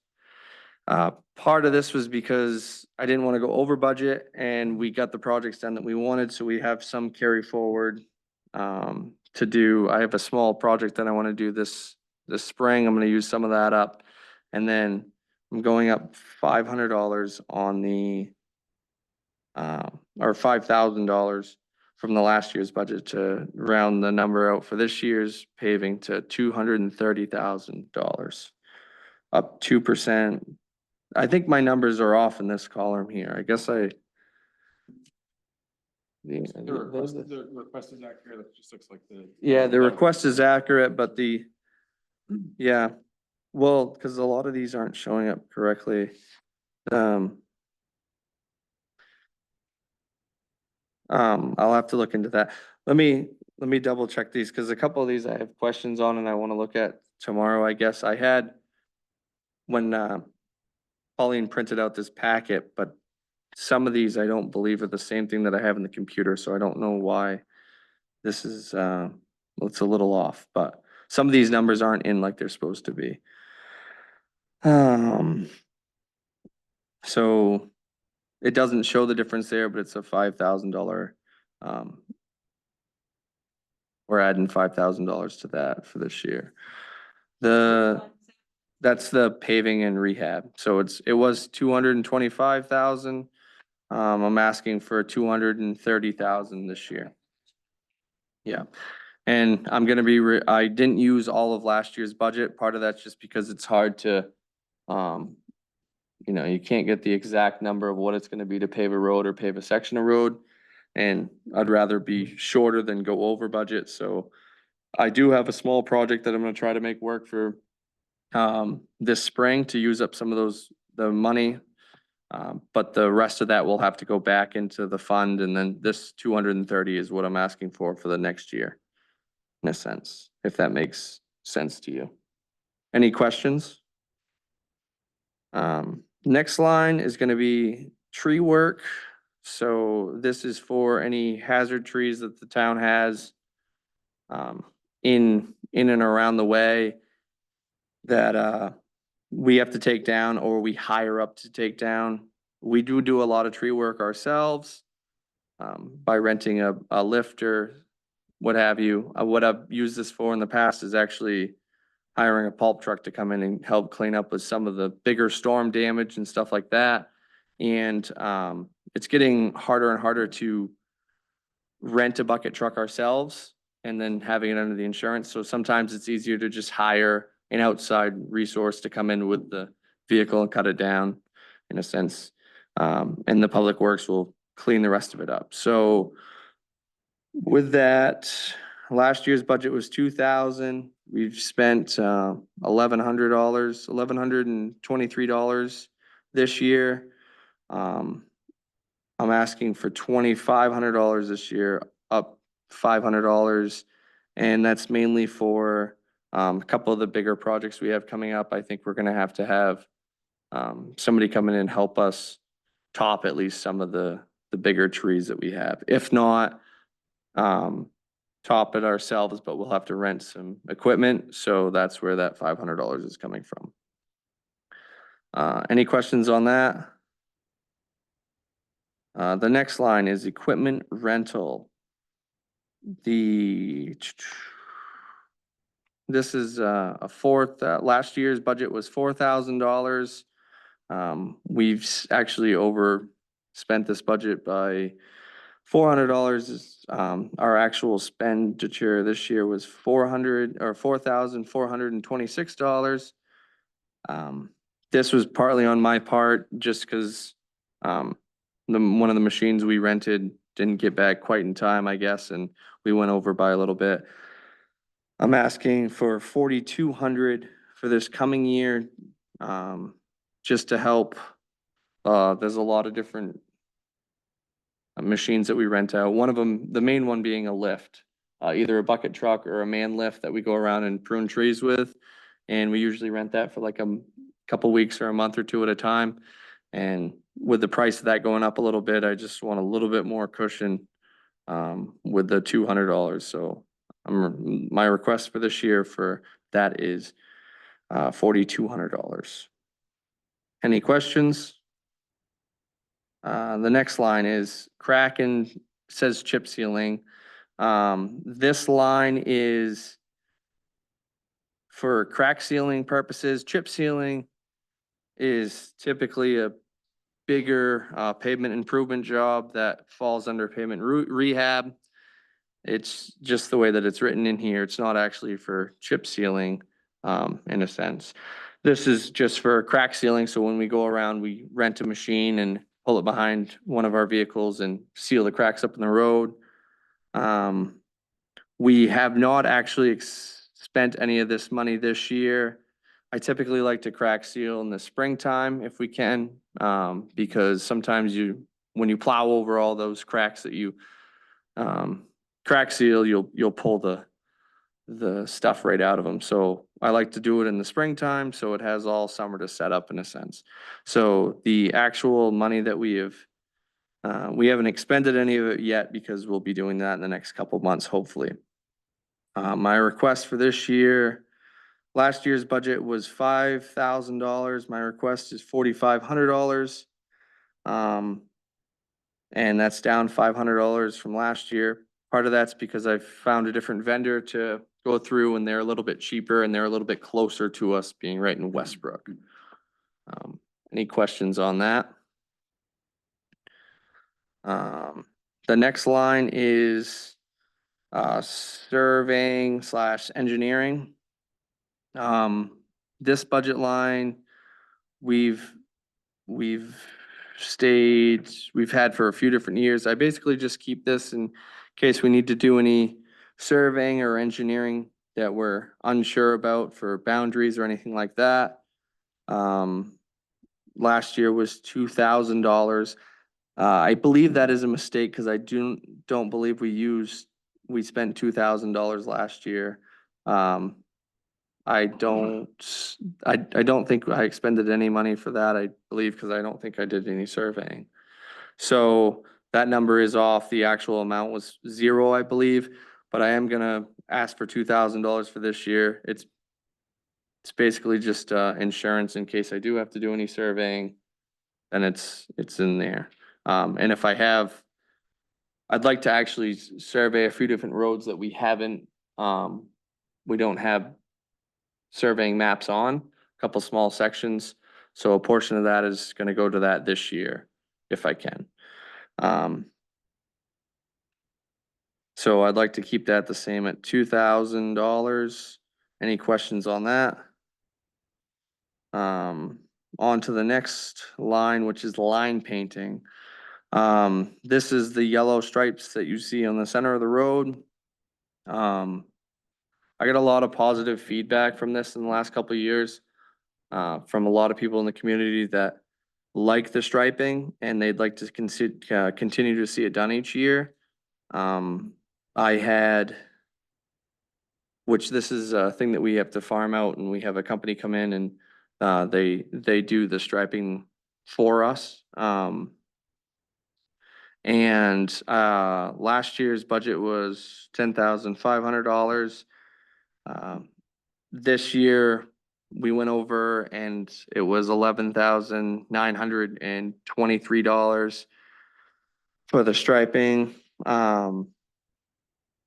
Part of this was because I didn't want to go over budget and we got the projects done that we wanted, so we have some carry forward to do. I have a small project that I want to do this spring. I'm going to use some of that up. And then I'm going up $500 on the or $5,000 from the last year's budget to round the number out for this year's paving to $230,000. Up 2%. I think my numbers are off in this column here. I guess I. The request is accurate, it just looks like the. Yeah, the request is accurate, but yeah, well, because a lot of these aren't showing up correctly. I'll have to look into that. Let me double check these, because a couple of these I have questions on and I want to look at tomorrow, I guess. I had when Pauline printed out this packet, but some of these I don't believe are the same thing that I have in the computer, so I don't know why this is, it's a little off, but some of these numbers aren't in like they're supposed to be. So it doesn't show the difference there, but it's a $5,000. We're adding $5,000 to that for this year. That's the paving and rehab. So it was 225,000. I'm asking for 230,000 this year. Yeah. And I'm gonna be, I didn't use all of last year's budget. Part of that's just because it's hard to, you can't get the exact number of what it's gonna be to pave a road or pave a section of road. And I'd rather be shorter than go over budget. So I do have a small project that I'm gonna try to make work for this spring to use up some of the money. But the rest of that will have to go back into the fund, and then this 230 is what I'm asking for the next year. In a sense, if that makes sense to you. Any questions? Next line is gonna be tree work. So this is for any hazard trees that the town has in and around the way that we have to take down or we hire up to take down. We do a lot of tree work ourselves by renting a lifter, what have you. What I've used this for in the past is actually hiring a pulp truck to come in and help clean up with some of the bigger storm damage and stuff like that. And it's getting harder and harder to rent a bucket truck ourselves and then having it under the insurance. So sometimes it's easier to just hire an outside resource to come in with the vehicle and cut it down in a sense. And the public works will clean the rest of it up. So with that, last year's budget was 2,000. We've spent $1,123 this year. I'm asking for $2,500 this year, up $500. And that's mainly for a couple of the bigger projects we have coming up. I think we're gonna have to have somebody come in and help us top at least some of the bigger trees that we have. If not, top it ourselves, but we'll have to rent some equipment. So that's where that $500 is coming from. Any questions on that? The next line is equipment rental. The this is a fourth, last year's budget was $4,000. We've actually overspent this budget by $400. Our actual expenditure this year was $4,426. This was partly on my part, just because one of the machines we rented didn't get back quite in time, I guess, and we went over by a little bit. I'm asking for 4,200 for this coming year, just to help. There's a lot of different machines that we rent out. One of them, the main one being a lift, either a bucket truck or a man lift that we go around and prune trees with. And we usually rent that for like a couple weeks or a month or two at a time. And with the price of that going up a little bit, I just want a little bit more cushion with the $200. So my request for this year for that is $4,200. Any questions? The next line is crack and says chip sealing. This line is for crack sealing purposes. Chip sealing is typically a bigger pavement improvement job that falls under pavement rehab. It's just the way that it's written in here. It's not actually for chip sealing in a sense. This is just for crack sealing. So when we go around, we rent a machine and pull it behind one of our vehicles and seal the cracks up in the road. We have not actually spent any of this money this year. I typically like to crack seal in the springtime if we can, because sometimes when you plow over all those cracks that you crack seal, you'll pull the stuff right out of them. So I like to do it in the springtime, so it has all summer to set up in a sense. So the actual money that we haven't expended any of it yet, because we'll be doing that in the next couple of months, hopefully. My request for this year, last year's budget was $5,000. My request is $4,500. And that's down $500 from last year. Part of that's because I found a different vendor to go through, and they're a little bit cheaper and they're a little bit closer to us, being right in Westbrook. Any questions on that? The next line is surveying / engineering. This budget line, we've had for a few different years. I basically just keep this in case we need to do any surveying or engineering that we're unsure about for boundaries or anything like that. Last year was $2,000. I believe that is a mistake, because I don't believe we spent $2,000 last year. I don't think I expended any money for that, I believe, because I don't think I did any surveying. So that number is off. The actual amount was 0, I believe, but I am gonna ask for $2,000 for this year. It's basically just insurance in case I do have to do any surveying, then it's in there. And if I'd like to actually survey a few different roads that we don't have surveying maps on, a couple small sections. So a portion of that is gonna go to that this year, if I can. So I'd like to keep that the same at $2,000. Any questions on that? On to the next line, which is line painting. This is the yellow stripes that you see on the center of the road. I got a lot of positive feedback from this in the last couple of years, from a lot of people in the community that like the striping and they'd like to continue to see it done each year. Which this is a thing that we have to farm out, and we have a company come in and they do the striping for us. And last year's budget was $10,500. This year we went over and it was $11,923 for the striping.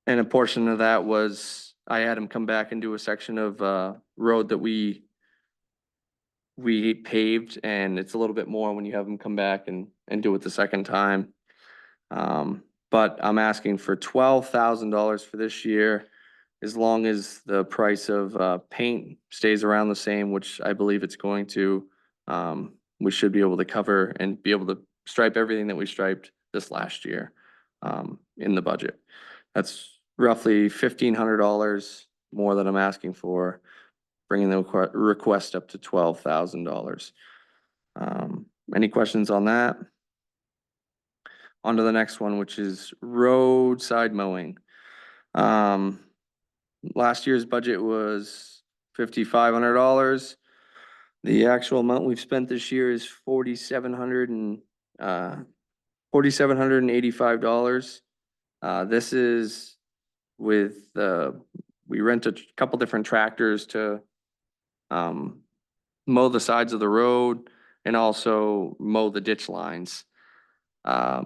And a portion of that was I had him come back and do a section of, road that we paved, and it's a little bit more when you have them come back and do it the second time. But I'm asking for $12,000 for this year, as long as the price of, paint stays around the same, which I believe it's going to. We should be able to cover and be able to stripe everything that we striped this last year, in the budget. That's roughly $1,500 more than I'm asking for, bringing the request up to $12,000. Any questions on that? On to the next one, which is roadside mowing. Last year's budget was $5,500. The actual amount we've spent this year is $4,785. This is with, we rent a couple different tractors to mow the sides of the road and also mow the ditch lines. I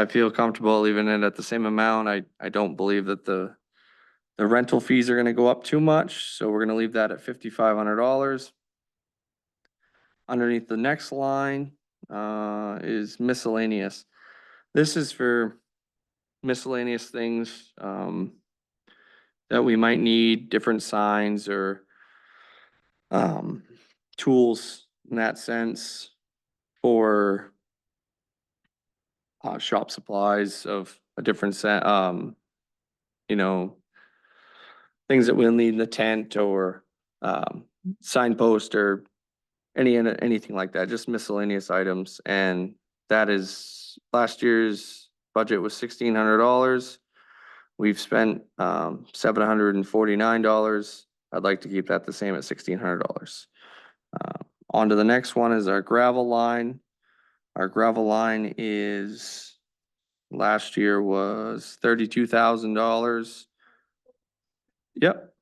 feel comfortable leaving it at the same amount. I don't believe that the rental fees are gonna go up too much, so we're gonna leave that at $5,500. Underneath the next line, is miscellaneous. This is for miscellaneous things, that we might need, different signs or, tools in that sense for, shop supplies of a different set, you know, things that we'll need in the tent or, signpost or anything like that, just miscellaneous items. And that is, last year's budget was $1,600. We've spent, $749. I'd like to keep that the same at $1,600. On to the next one is our gravel line. Our gravel line is, last year was $32,000. Yep,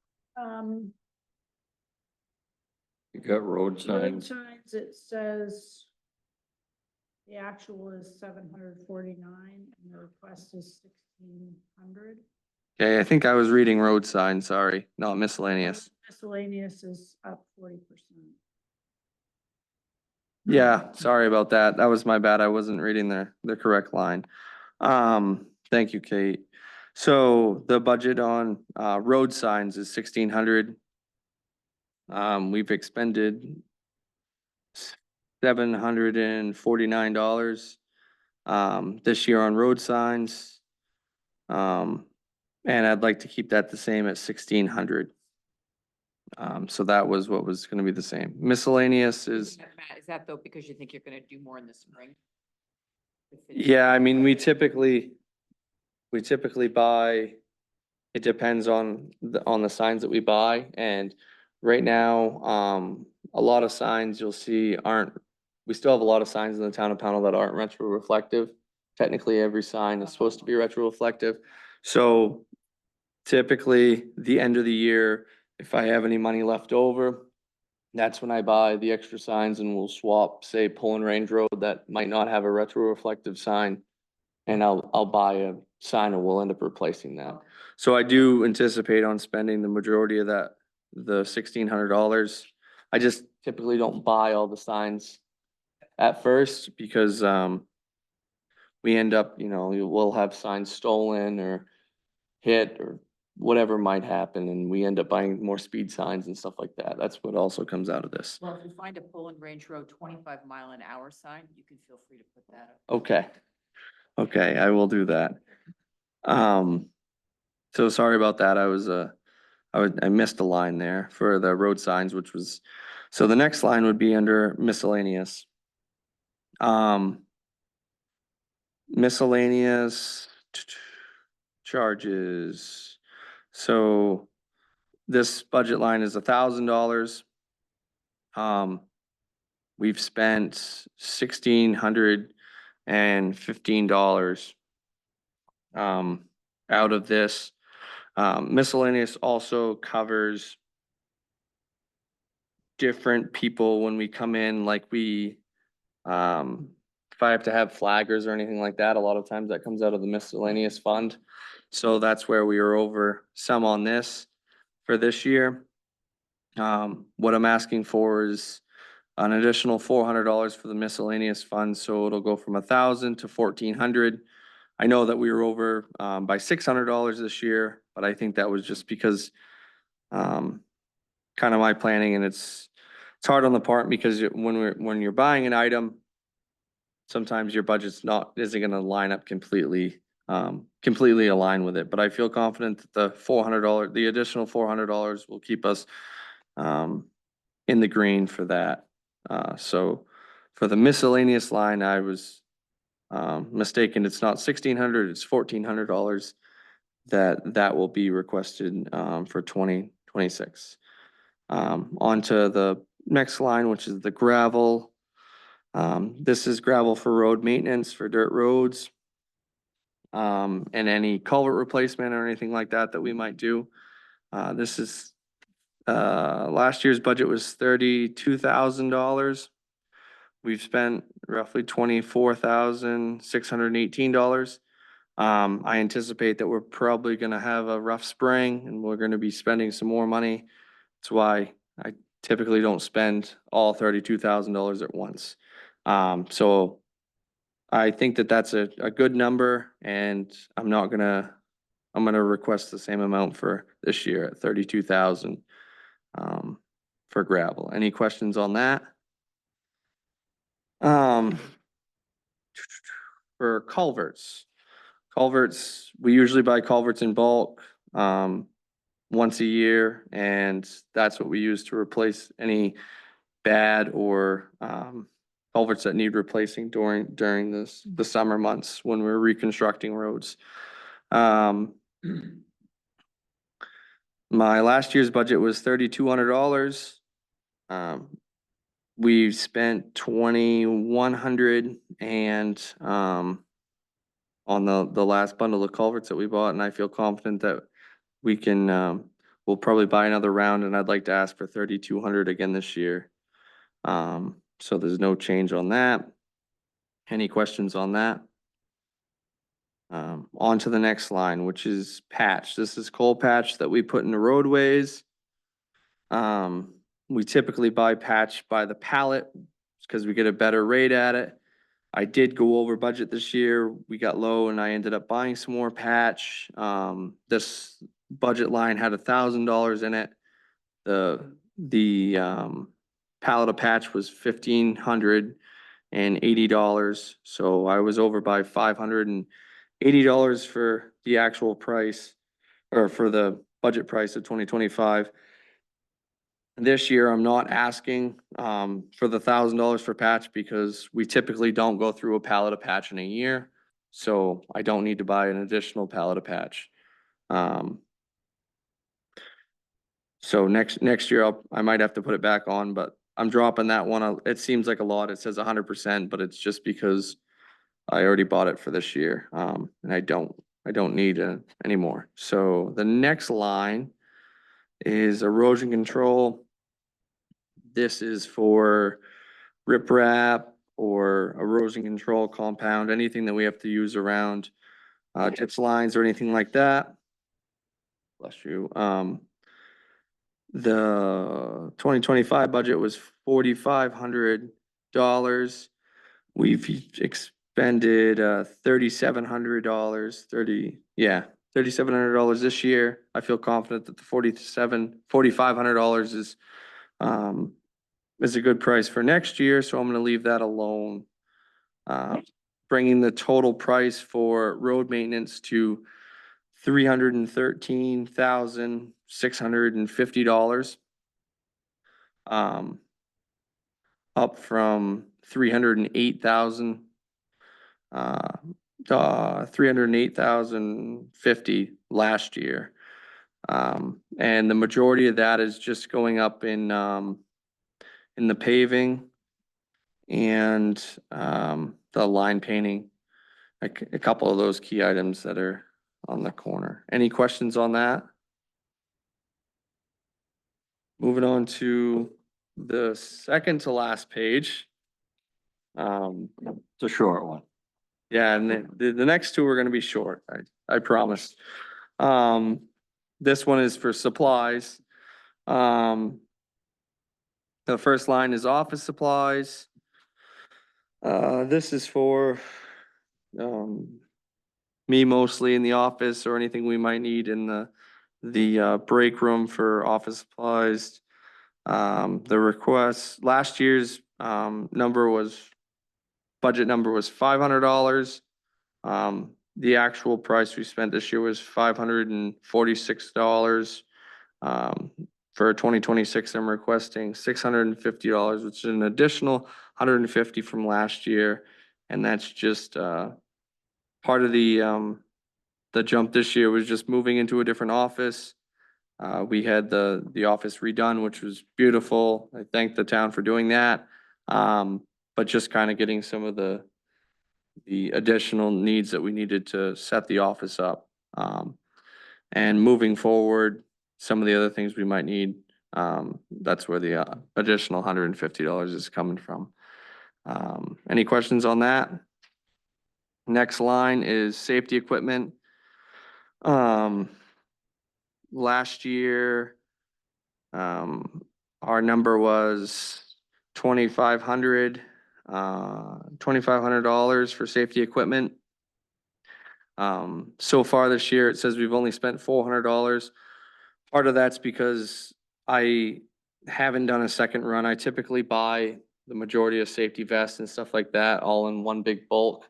You got road road signs. signs, it says the actual is 749 and the request is 1,600. okay, I think I was reading road sign, sorry, not miscellaneous. Miscellaneous is up 40%. Yeah, sorry about that. That was my bad. I wasn't reading the correct line. Thank you, Kate. So the budget on, road signs is 1,600. We've expended $749, this year on road signs. And I'd like to keep that the same at 1,600. So that was what was gonna be the same. Miscellaneous is, Matt, is that though because you think you're gonna do more in the spring? yeah, I mean, we typically buy, it depends on the signs that we buy. And right now, a lot of signs you'll see we still have a lot of signs in the town of Pownell that aren't retro reflective. Technically, every sign is supposed to be retro reflective. So typically, the end of the year, if I have any money left over, that's when I buy the extra signs and we'll swap, say, Pullen Range Road that might not have a retro reflective sign. And I'll buy a sign and we'll end up replacing that. So I do anticipate on spending the majority of that, the $1,600. I just typically don't buy all the signs at first because, we end up, we'll have signs stolen or hit or whatever might happen, and we end up buying more speed signs and stuff like that. That's what also comes out of this. Well, if you find a Pullen Range Road 25-mile-an-hour sign, you can feel free to put that up. Okay. Okay, I will do that. So sorry about that. I missed a line there for the road signs, which was, so the next line would be under miscellaneous. Miscellaneous charges. So this budget line is $1,000. We've spent $1,615 out of this. Miscellaneous also covers different people when we come in, like if I have to have flaggers or anything like that, a lot of times that comes out of the miscellaneous fund. So that's where we were over some on this for this year. What I'm asking for is an additional $400 for the miscellaneous fund, so it'll go from 1,000 to 1,400. I know that we were over by $600 this year, but I think that was just because kind of my planning, and it's hard on the part because when you're buying an item, sometimes your budget's isn't gonna line up completely align with it, but I feel confident that the additional $400 will keep us in the green for that. So for the miscellaneous line, I was mistaken. It's not 1,600, it's $1,400 that will be requested for 2026. On to the next line, which is the gravel. This is gravel for road maintenance for dirt roads. And any culvert replacement or anything like that that we might do. This is, last year's budget was $32,000. We've spent roughly $24,618. I anticipate that we're probably gonna have a rough spring and we're gonna be spending some more money. That's why I typically don't spend all $32,000 at once. So I think that that's a good number, and I'm gonna request the same amount for this year at 32,000 for gravel. Any questions on that? For culverts. Culverts, we usually buy culverts in bulk once a year, and that's what we use to replace any bad or culverts that need replacing during the summer months when we're reconstructing roads. My last year's budget was $3,200. We've spent 2,100 and on the last bundle of culverts that we bought, and I feel confident that we can we'll probably buy another round, and I'd like to ask for 3,200 again this year. So there's no change on that. Any questions on that? On to the next line, which is patch. This is coal patch that we put in the roadways. We typically buy patch by the pallet because we get a better rate at it. I did go over budget this year. We got low and I ended up buying some more patch. This budget line had $1,000 in it. The pallet of patch was $1,580. So I was over by $580 for the actual price, or for the budget price of 2025. This year, I'm not asking for the $1,000 for patch because we typically don't go through a pallet of patch in a year. So I don't need to buy an additional pallet of patch. So next year, I might have to put it back on, but I'm dropping that one. It seems like a lot. It says 100%, but it's just because I already bought it for this year. And I don't need it anymore. So the next line is erosion control. This is for riprap or erosion control compound, anything that we have to use around ditch lines or anything like that. Bless you. The 2025 budget was $4,500. We've expended $3,700, $3,700 this year. I feel confident that the $4,500 is a good price for next year, so I'm gonna leave that alone. Bringing the total price for road maintenance to $313,650. Up from $308,050 last year. And the majority of that is just going up in the paving and the line painting. A couple of those key items that are on the corner. Any questions on that? Moving on to the second to last page. It's a short one. Yeah, and the next two are gonna be short. I promise. This one is for supplies. The first line is office supplies. This is for, me mostly in the office or anything we might need in the break room for office supplies. The request, last year's, budget number was $500. The actual price we spent this year was $546. For 2026, I'm requesting $650, which is an additional $150 from last year. And that's just, part of the jump this year was just moving into a different office. We had the office redone, which was beautiful. I thank the town for doing that. But just kind of getting some of the additional needs that we needed to set the office up. And moving forward, some of the other things we might need, that's where the additional $150 is coming from. Any questions on that? Next line is safety equipment. Last year, our number was $2,500 for safety equipment. So far this year, it says we've only spent $400. Part of that's because I haven't done a second run. I typically buy the majority of safety vests and stuff like that all in one big bulk.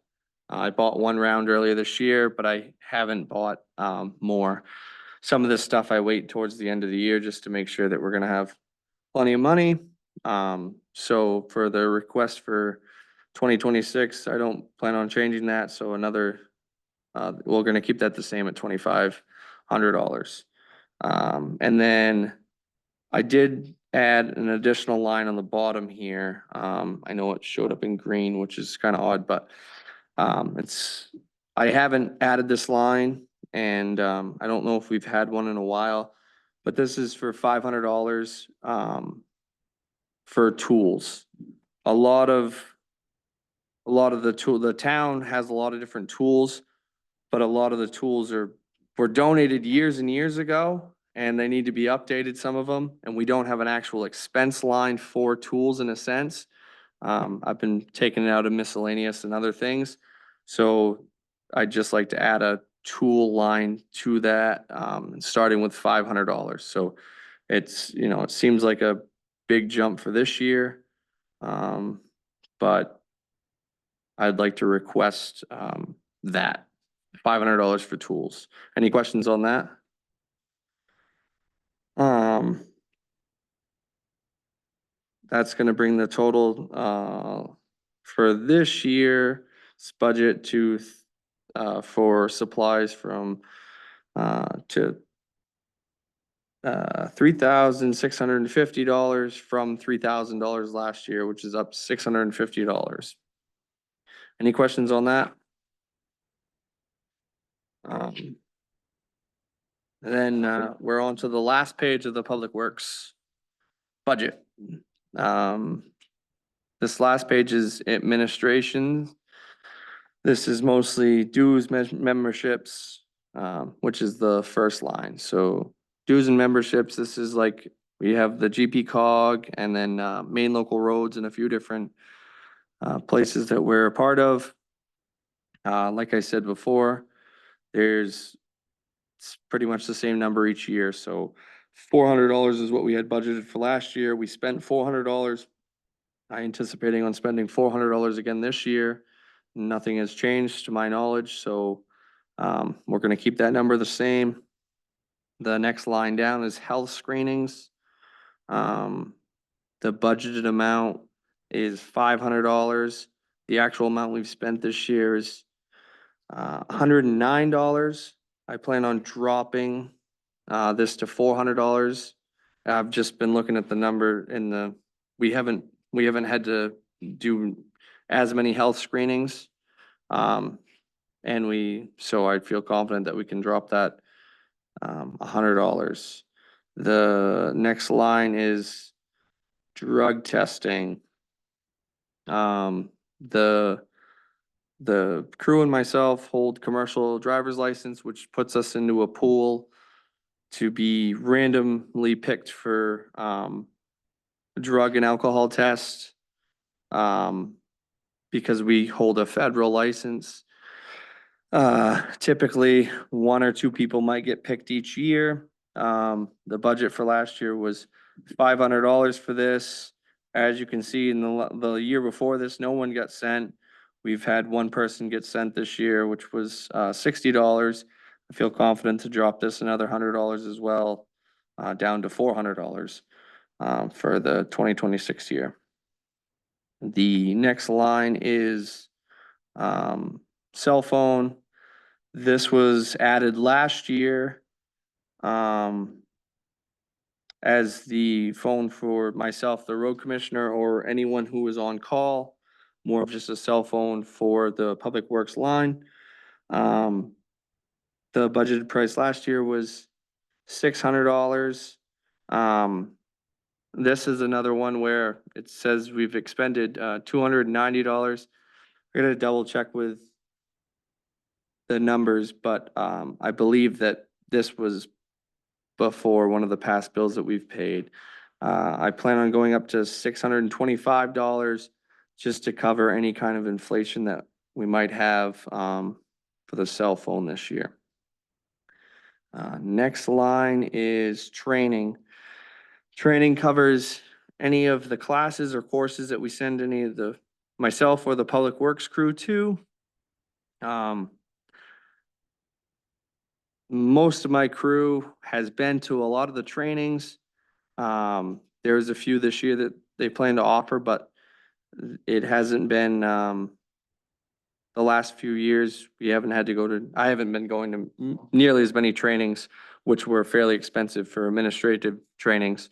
I bought one round earlier this year, but I haven't bought more. Some of this stuff I wait towards the end of the year just to make sure that we're gonna have plenty of money. So for the request for 2026, I don't plan on changing that. So another, we're gonna keep that the same at $2,500. And then I did add an additional line on the bottom here. I know it showed up in green, which is kind of odd, but I haven't added this line and I don't know if we've had one in a while, but this is for $500 for tools. A lot of the town has a lot of different tools, but a lot of the tools were donated years and years ago and they need to be updated, some of them, and we don't have an actual expense line for tools in a sense. I've been taking it out of miscellaneous and other things. So I'd just like to add a tool line to that, starting with $500. So it's, it seems like a big jump for this year. But I'd like to request, that $500 for tools. Any questions on that? That's gonna bring the total, for this year's budget to, for supplies from, to $3,650 from $3,000 last year, which is up $650. Any questions on that? And then we're on to the last page of the Public Works budget. This last page is administration. This is mostly dues, memberships, which is the first line. So dues and memberships, this is like, we have the GP cog and then main local roads and a few different places that we're a part of. Like I said before, it's pretty much the same number each year. So $400 is what we had budgeted for last year. We spent $400. I'm anticipating on spending $400 again this year. Nothing has changed to my knowledge, so we're gonna keep that number the same. The next line down is health screenings. The budgeted amount is $500. The actual amount we've spent this year is $109. I plan on dropping this to $400. I've just been looking at the number we haven't had to do as many health screenings. So I feel confident that we can drop that $100. The next line is drug testing. The the crew and myself hold commercial driver's license, which puts us into a pool to be randomly picked for, drug and alcohol tests. Because we hold a federal license. Typically, one or two people might get picked each year. The budget for last year was $500 for this. As you can see, in the year before this, no one got sent. We've had one person get sent this year, which was $60. I feel confident to drop this another $100 as well, down to $400 for the 2026 year. The next line is cell phone. This was added last year as the phone for myself, the road commissioner, or anyone who is on call. More of just a cell phone for the public works line. The budgeted price last year was $600. This is another one where it says we've expended $290. We're gonna double check with the numbers, but I believe that this was before one of the past bills that we've paid. I plan on going up to $625 just to cover any kind of inflation that we might have for the cell phone this year. Next line is training. Training covers any of the classes or courses that we send any of the, myself or the public works crew to. Most of my crew has been to a lot of the trainings. There's a few this year that they plan to offer, but it hasn't been, the last few years, we haven't had to go to, I haven't been going to nearly as many trainings, which were fairly expensive for administrative trainings.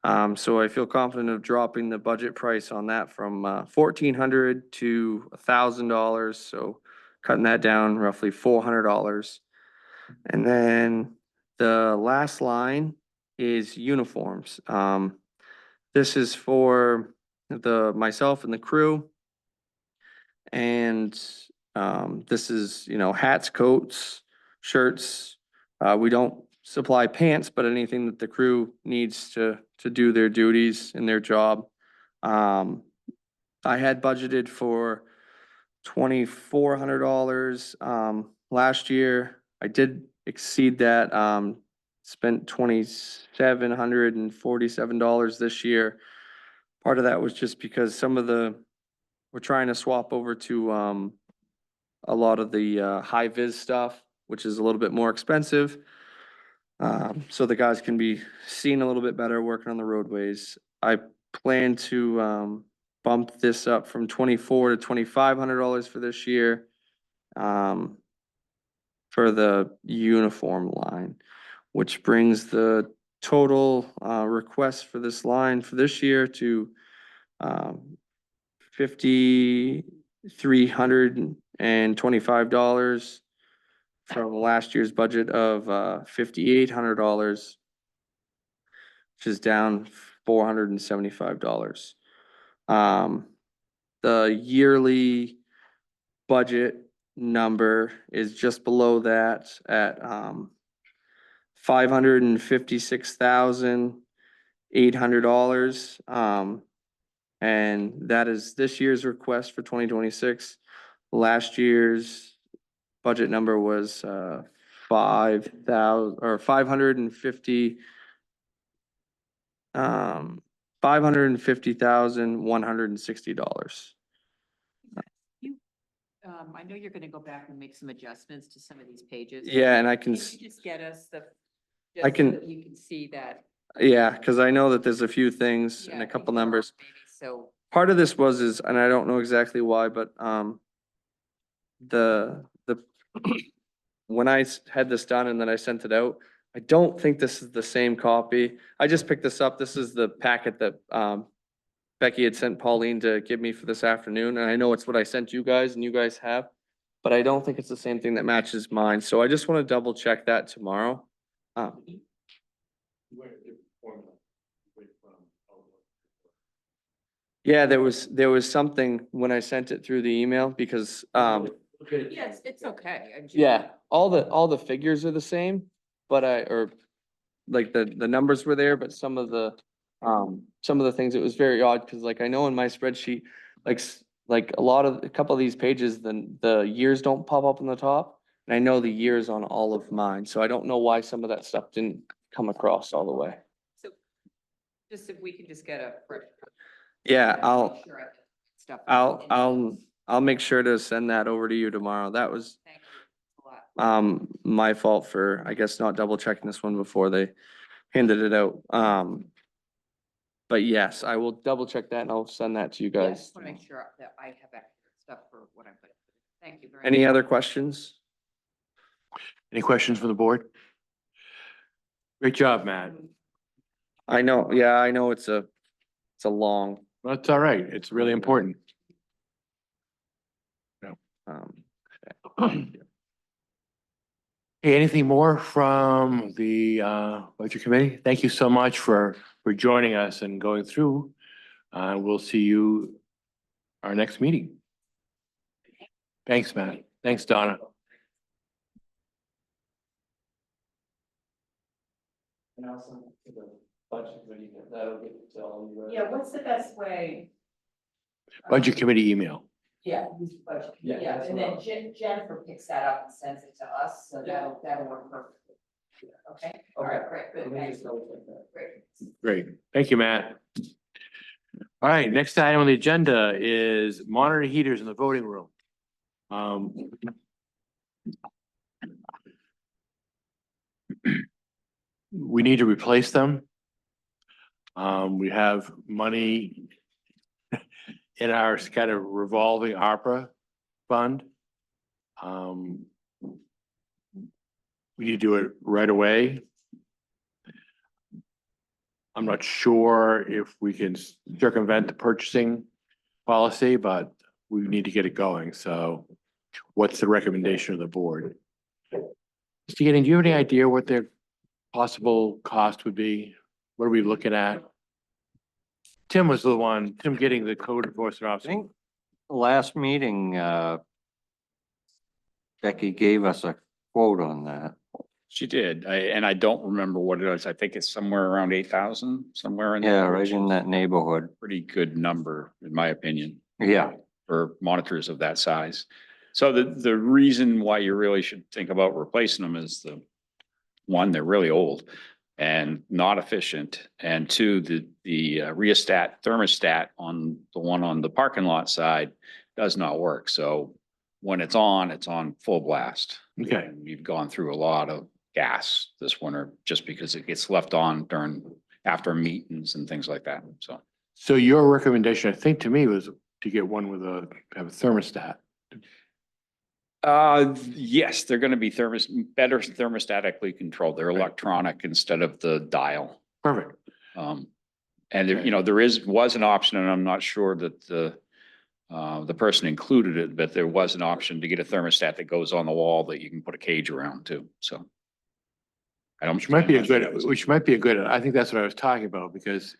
So I feel confident of dropping the budget price on that from $1,400 to $1,000. So cutting that down roughly $400. And then the last line is uniforms. This is for myself and the crew. And this is, hats, coats, shirts. We don't supply pants, but anything that the crew needs to do their duties in their job. I had budgeted for $2,400 last year. I did exceed that, spent $2,747 this year. Part of that was just because we're trying to swap over to a lot of the high vis stuff, which is a little bit more expensive. So the guys can be seen a little bit better working on the roadways. I plan to bump this up from $2,400 to $2,500 for this year for the uniform line, which brings the total request for this line for this year to $5,325 from last year's budget of $5,800, which is down $475. The yearly budget number is just below that at $556,800. And that is this year's request for 2026. Last year's budget number was $550,160. I know you're gonna go back and make some adjustments to some of these pages. Yeah, and I can, Can you just get us the, I just so can- that you can see that. yeah, because I know that there's a few things and Yeah, a couple before, numbers. maybe, so, Part of this was, and I don't know exactly why, but the when I had this done and then I sent it out, I don't think this is the same copy. I just picked this up. This is the packet that Becky had sent Pauline to give me for this afternoon, and I know it's what I sent you guys and you guys have, but I don't think it's the same thing that matches mine. So I just want to double check that tomorrow. Yeah, there was something when I sent it through the email because, Yes, it's okay. yeah, all the figures are the same, but like the numbers were there, but some of the things, it was very odd, cause like I know in my spreadsheet, like a couple of these pages, the years don't pop up on the top. And I know the years on all of mine, so I don't know why some of that stuff didn't come across all the way. So just if we can just get a. fresh- Yeah, Make sure I get Stuff. I'll make sure to send that over to you tomorrow. That was, Thank you a lot. my fault for, I guess, not double checking this one before they handed it out. But yes, I will double check that and I'll send that to you Yeah, I guys. just want to make sure that I have accurate stuff for what I'm putting. Thank you very much. Any other questions? Any questions from the board? Great job, Matt. I know, yeah, I know it's a long, That's all right. It's really important. um, Hey, anything more from the budget committee? Thank you so much for joining us and going through. We'll see you our next meeting. Thanks, Matt. Thanks, Donna. and also the budget committee, that'll get to all you. Yeah, what's the best way? Budget committee email. Yeah, use the budget. Yeah, Yeah, that's and what then Jennifer picks that up and sends it to us, so that'll work perfectly. Okay, all right, great, good, thanks. Great. Great. Thank you, Matt. All right, next item on the agenda is monitor heaters in the voting room. We need to replace them. We have money in our kind of revolving ARPA fund. We need to do it right away. I'm not sure if we can circumvent the purchasing policy, but we need to get it going. So what's the recommendation of the board? Mr. Gidding, do you have any idea what their possible cost would be? What are we looking at? Tim was the one, Tim Gidding, the code enforcement I officer. think last meeting, Becky gave us a quote on that. She did, and I don't remember what it was. I think it's somewhere around 8,000, somewhere in there. Yeah, right which in is that neighborhood. Pretty good number, in my opinion, Yeah, for monitors of that size. So the reason why you really should think about replacing them is one, they're really old and not efficient. And two, the rheostat thermostat on the one on the parking lot side does not work. So when it's on full blast. Okay. And we've gone through a lot of gas this winter just because it gets left on after meetings and things like that. So your recommendation, I think to me, was to get one with have a thermostat. Yes, they're gonna be better thermostatically controlled. They're electronic instead of the dial. Perfect. And there, there was an option, and I'm not sure that the person included it, but there was an option to get a thermostat that goes on the wall that you can put a cage around too, so. Which might be a good, I think that's what I was talking about, because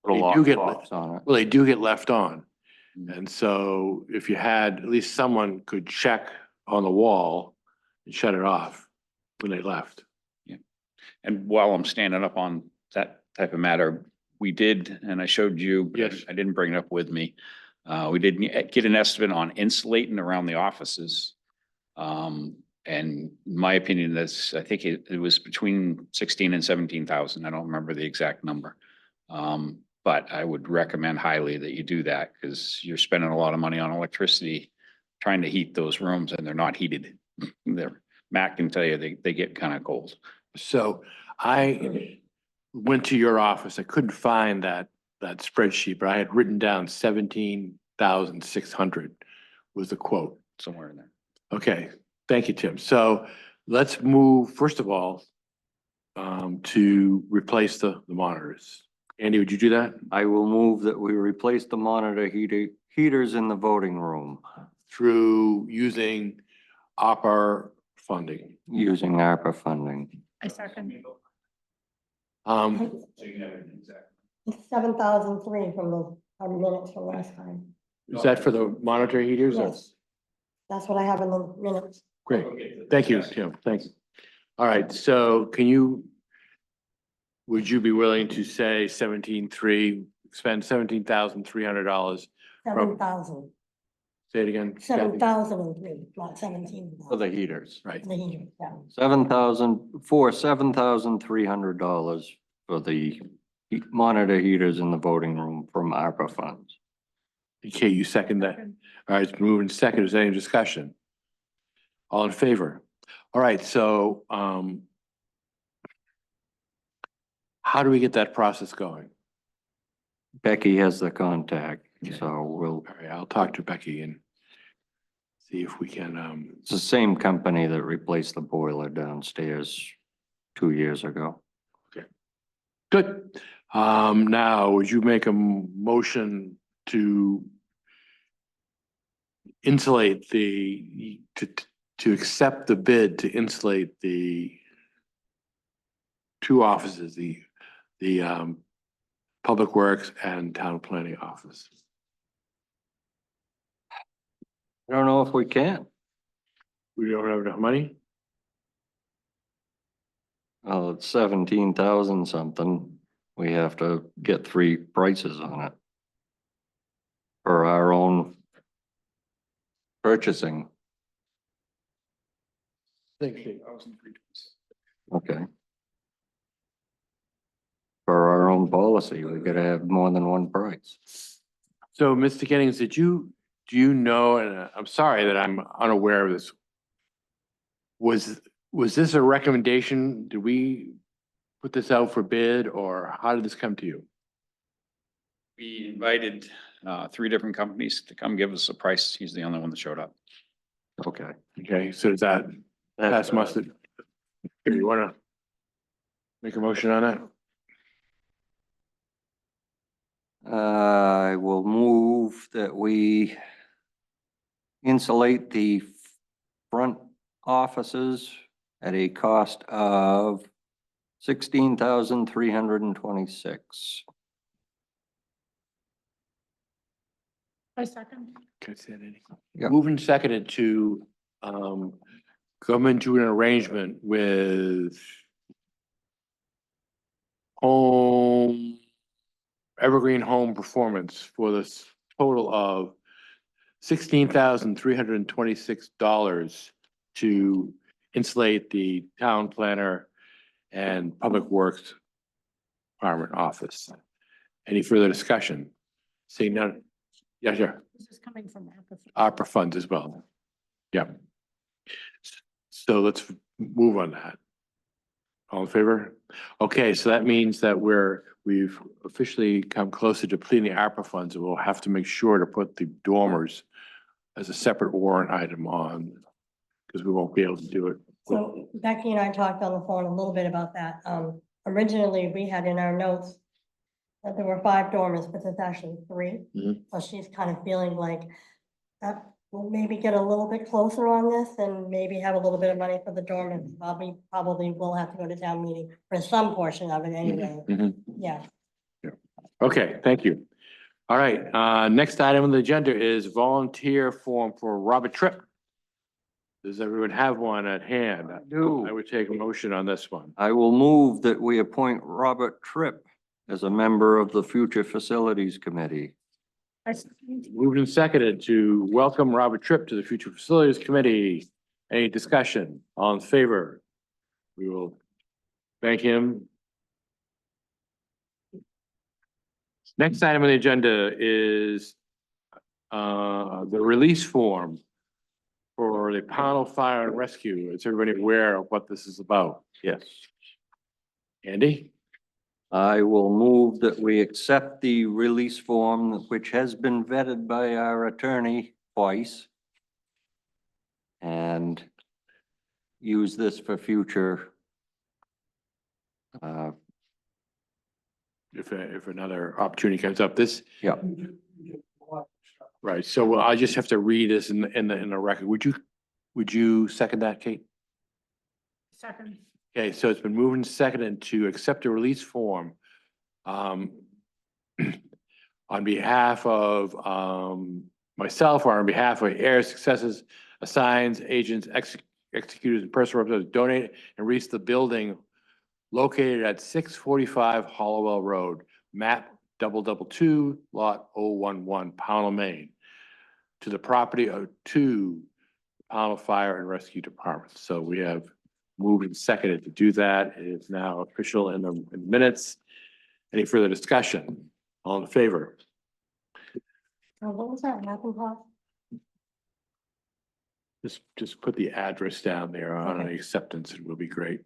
put a They lock do get box on it. well, they do get left on. Mm. And so if you had, at least someone could check on the wall and shut it off when they left. And while I'm standing up on that type of matter, we did, and I showed you, but Yes. I didn't bring it up with me. We did get an estimate on insulating around the offices. And my opinion is, I think it was between 16 and 17,000. I don't remember the exact number. But I would recommend highly that you do that because you're spending a lot of money on electricity trying to heat those rooms and they're not heated. Matt can tell you, they get kind of cold. So I went to your office. I couldn't find that spreadsheet, but I had written down 17,600 was the quote. Somewhere in there. Okay, thank you, Tim. So let's move, first of all, to replace the monitors. Andy, would you do that? I will move that we replace the monitor heaters in the voting room Through using ARPA funding. using ARPA funding. I second. Um, It's 7,003 from the our minutes from last time. Is that for the monitor heaters? or- Yes. That's what I have in the minutes. Great, thank you, Tim, thanks. All right, so would you be willing to say 17,300, spend $17,300? 7,000. Say it again. Kathy. 7,003, not 17. For the heaters. Right, The heater, yeah. $7,300 for the monitor heaters in the voting room from ARPA funds. okay, you second that? All right, it's been moved and seconded. Is there any discussion? All in favor? All right, so, how do we get that process going? Becky has the contact, so we'll, All right, I'll talk to Becky and see if we can, it's the same company that replaced the boiler downstairs 2 years ago. good. Now, would you make a motion to insulate to accept the bid to insulate the two offices, the Public Works and Town Planning Office? I don't know if we can. We don't have enough money? Well, it's 17,000 something. We have to get 3 prices on it. For our own purchasing. Thank Okay. For our own policy, we gotta have more than one price. So, Mr. Jennings, do you know, and I'm sorry that I'm unaware of this. Was this a recommendation? Did we put this out for bid or how did this come to you? We invited 3 different companies to come give us a price. He's the only one that showed up. Okay. Okay, so does that pass muster? Do you wanna make a motion on that? I will move that we insulate the front offices at a cost of $16,326. I second. Can I say that any? Yeah. Moving seconded to, come into an arrangement with Evergreen Home Performance for this total of $16,326 to insulate the town planner and Public Works Department office. Any further discussion? Seeing none? Yeah, sure. This is coming from ARPA. Opera funds as well. Yeah. So let's move on that. All in favor? Okay, so that means that we've officially come closer to depleting the ARPA funds, and we'll have to make sure to put the dormers as a separate warrant item on, because we won't be able to do it. So Becky and I talked on the phone a little bit about that. Originally, we had in our notes that there were 5 dormers, but there's actually 3. Mhm. So she's kind of feeling like that will maybe get a little bit closer on this and maybe have a little bit of money for the dormers. Probably will have to go to town meeting for some portion of it anyway. Mhm. Yeah. Okay, thank you. All right, next item on the agenda is volunteer form for Robert Tripp. Does everyone have one at hand? I do. I would take a motion on this one. I will move that we appoint Robert Tripp as a member of the Future Facilities Committee. I second. Moved and seconded to welcome Robert Tripp to the Future Facilities Committee. Any discussion? All in favor? We will thank him. Next item on the agenda is the release form for the Pownell Fire and Rescue. Is everybody aware of what this is about? Yes. Andy? I will move that we accept the release form, which has been vetted by our attorney twice. And use this for future. If another opportunity comes up, this, Yeah, right, so I just have to read this in the record. Would you second that, Kate? Second. Okay, so it's been moved and seconded to accept a release form on behalf of, myself or on behalf of heirs, successors, assigns, agents, executors, and personal representatives donate and lease the building located at 645 Hollowell Road, map 222, lot 011, Pownell, Maine, to the property of two Pownell Fire and Rescue Departments. So we have moved and seconded to do that. It is now official in the minutes. Any further discussion? All in favor? What was that, Macintosh? Just put the address down there on an Okay. acceptance. It will be great.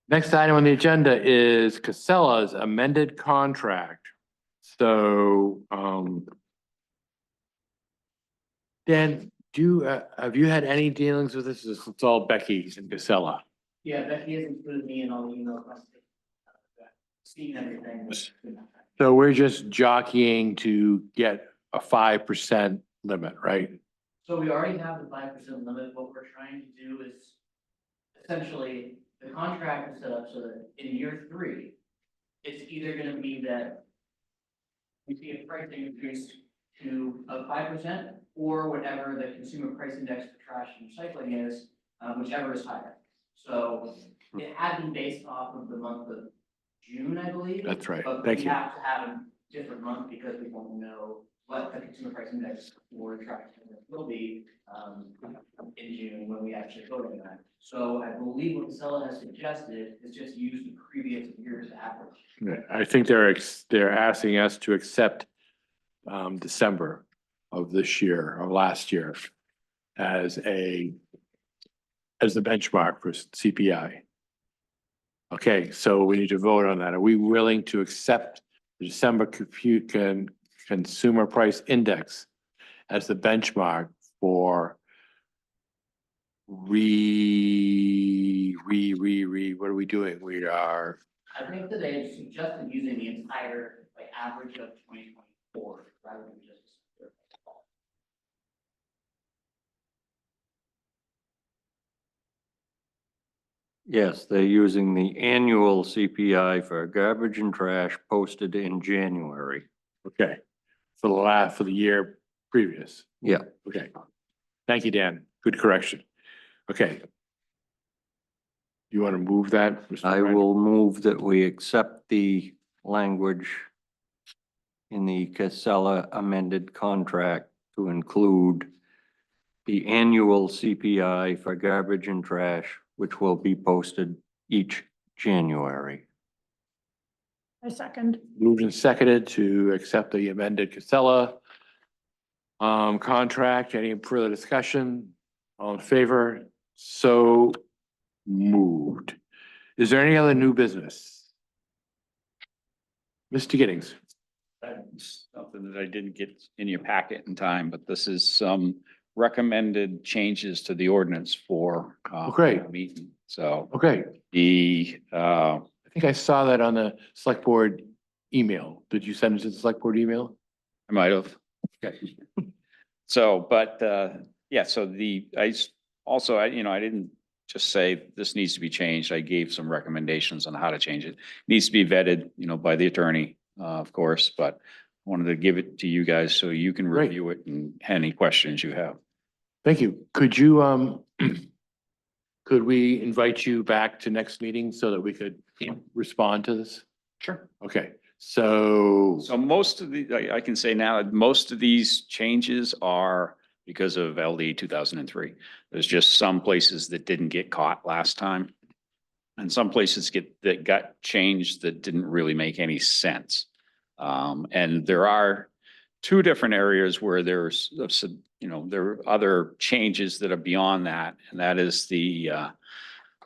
Next item on the agenda is Casella's amended contract. So, Dan, have you had any dealings with this? It's all Becky and Casella. Yeah, Becky has included me in all the emails. Seeing everything. So we're just jockeying to get a 5% limit, right? So we already have the 5% limit. What we're trying to do is essentially, the contract is set up so that in year 3, it's either gonna be that we see a price increase to 5% or whatever the consumer price index for trash and recycling is, whichever is higher. So it had been based off of the month of June, I believe. That's right. But Thank we you. have to have a different month because we won't know what the consumer price index for trash will be in June when we actually vote on that. So I believe what Casella has suggested is just use the previous year's average. Yeah, I think they're asking us to accept December of this year or last year as the benchmark for CPI. Okay, so we need to vote on that. Are we willing to accept the December consumer price index as the benchmark for what are we doing? We are, I think that they had suggested using the entire average of 2024 rather than just. Yes, they're using the annual CPI for garbage and trash posted in January. okay, for the year previous. Yeah. Okay. Thank you, Dan. Good correction. Okay. You want to move that? Mr. I Ryan? will move that we accept the language in the Casella amended contract to include the annual CPI for garbage and trash, which will be posted each January. I second. Moved and seconded to accept the amended Casella contract. Any further discussion? All in favor? So moved. Is there any other new business? Mr. Giddings? That's something that I didn't get in your packet in time, but this is some recommended changes to the ordinance for great. meeting. So Okay, I I think I saw that on the select board email. Did you send it to the select board email? might have. Okay. So, but yeah, so I didn't just say this needs to be changed. I gave some recommendations on how to change it. Needs to be vetted, by the attorney, of course, but I wanted to give it to you guys so you can Great. review it and any questions you have. Thank you. Could you, could we invite you back to next meeting so that we could respond to this? Sure. Okay, so, So most of I can say now, that most of these changes are because of LD 2003. There's just some places that didn't get caught last time. And some places that got changed that didn't really make any sense. And there are two different areas where there are other changes that are beyond that. And that is the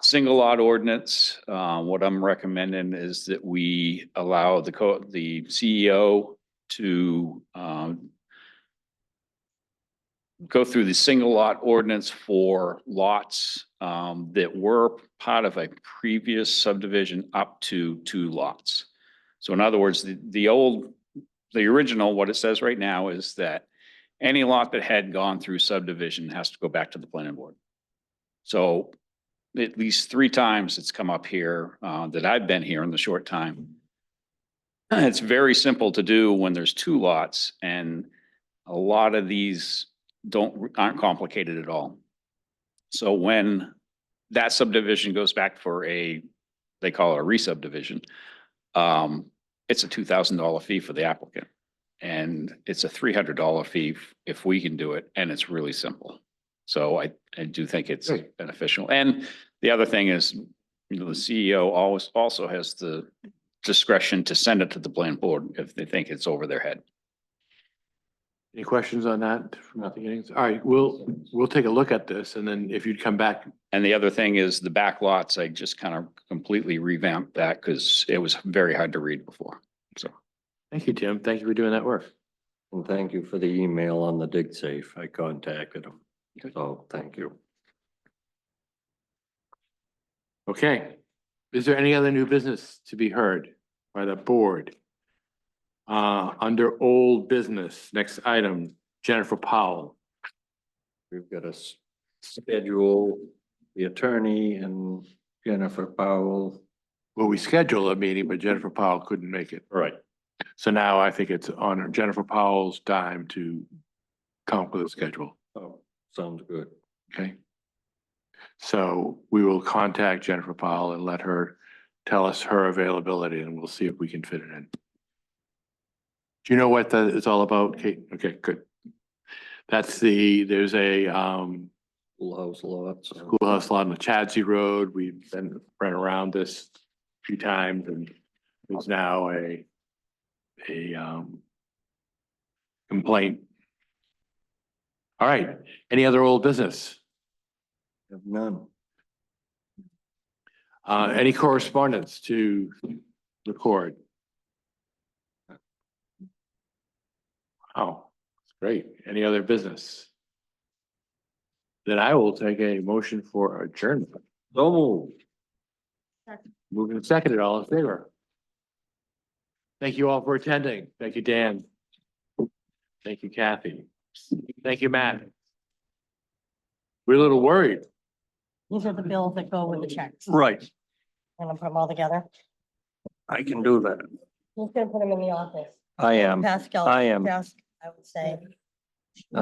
single lot ordinance. What I'm recommending is that we allow the CEO to go through the single lot ordinance for lots that were part of a previous subdivision up to 2 lots. So in other words, the original, what it says right now is that any lot that had gone through subdivision has to go back to the planning board. So at least 3 times it's come up here that I've been here in the short time. It's very simple to do when there's two lots, and a lot of these aren't complicated at all. So when that subdivision goes back for they call it a re-subdivision, it's a $2,000 fee for the applicant. And it's a $300 fee if we can do it, and it's really simple. So I do think it's Great. beneficial. And the other thing is, the CEO also has the discretion to send it to the plan board if they think it's over their head. Any questions on that from the beginnings? All right, we'll take a look at this, and then if you'd come back, And the other thing is the back lots, I just kind of completely revamped that because it was very hard to read before. So. thank you, Tim. Thank you for doing that work. And thank you for the email on the dig safe. I contacted them. So thank you. Okay. Is there any other new business to be heard by the board? Under old business, next item, Jennifer Powell. We've got a schedule, the attorney and Jennifer Powell. Well, we scheduled a meeting, but Jennifer Powell couldn't make it. Right. So now I think it's on Jennifer Powell's dime to come up with a schedule. Oh, sounds good. Okay. So we will contact Jennifer Powell and let her tell us her availability, and we'll see if we can fit it in. Do you know what that is all about, Kate? Okay, good. There's a Schoolhouse lots. schoolhouse lot on the Chadsey Road. We've been run around this a few times, and there's now a complaint. All right, any other old business? Have none. Any correspondence to record? Oh, great. Any other business? Then I will take a motion for adjournment. So moved. Moving and seconded, all in favor? Thank you all for attending. Thank you, Dan. Thank you, Kathy. Thank you, Matt. We're a little worried. These are the bills that go with the checks. Right. I'm gonna put them all together. I can do that. Who's gonna put them in the office? I am. Pascal. I am. Desk, I would say.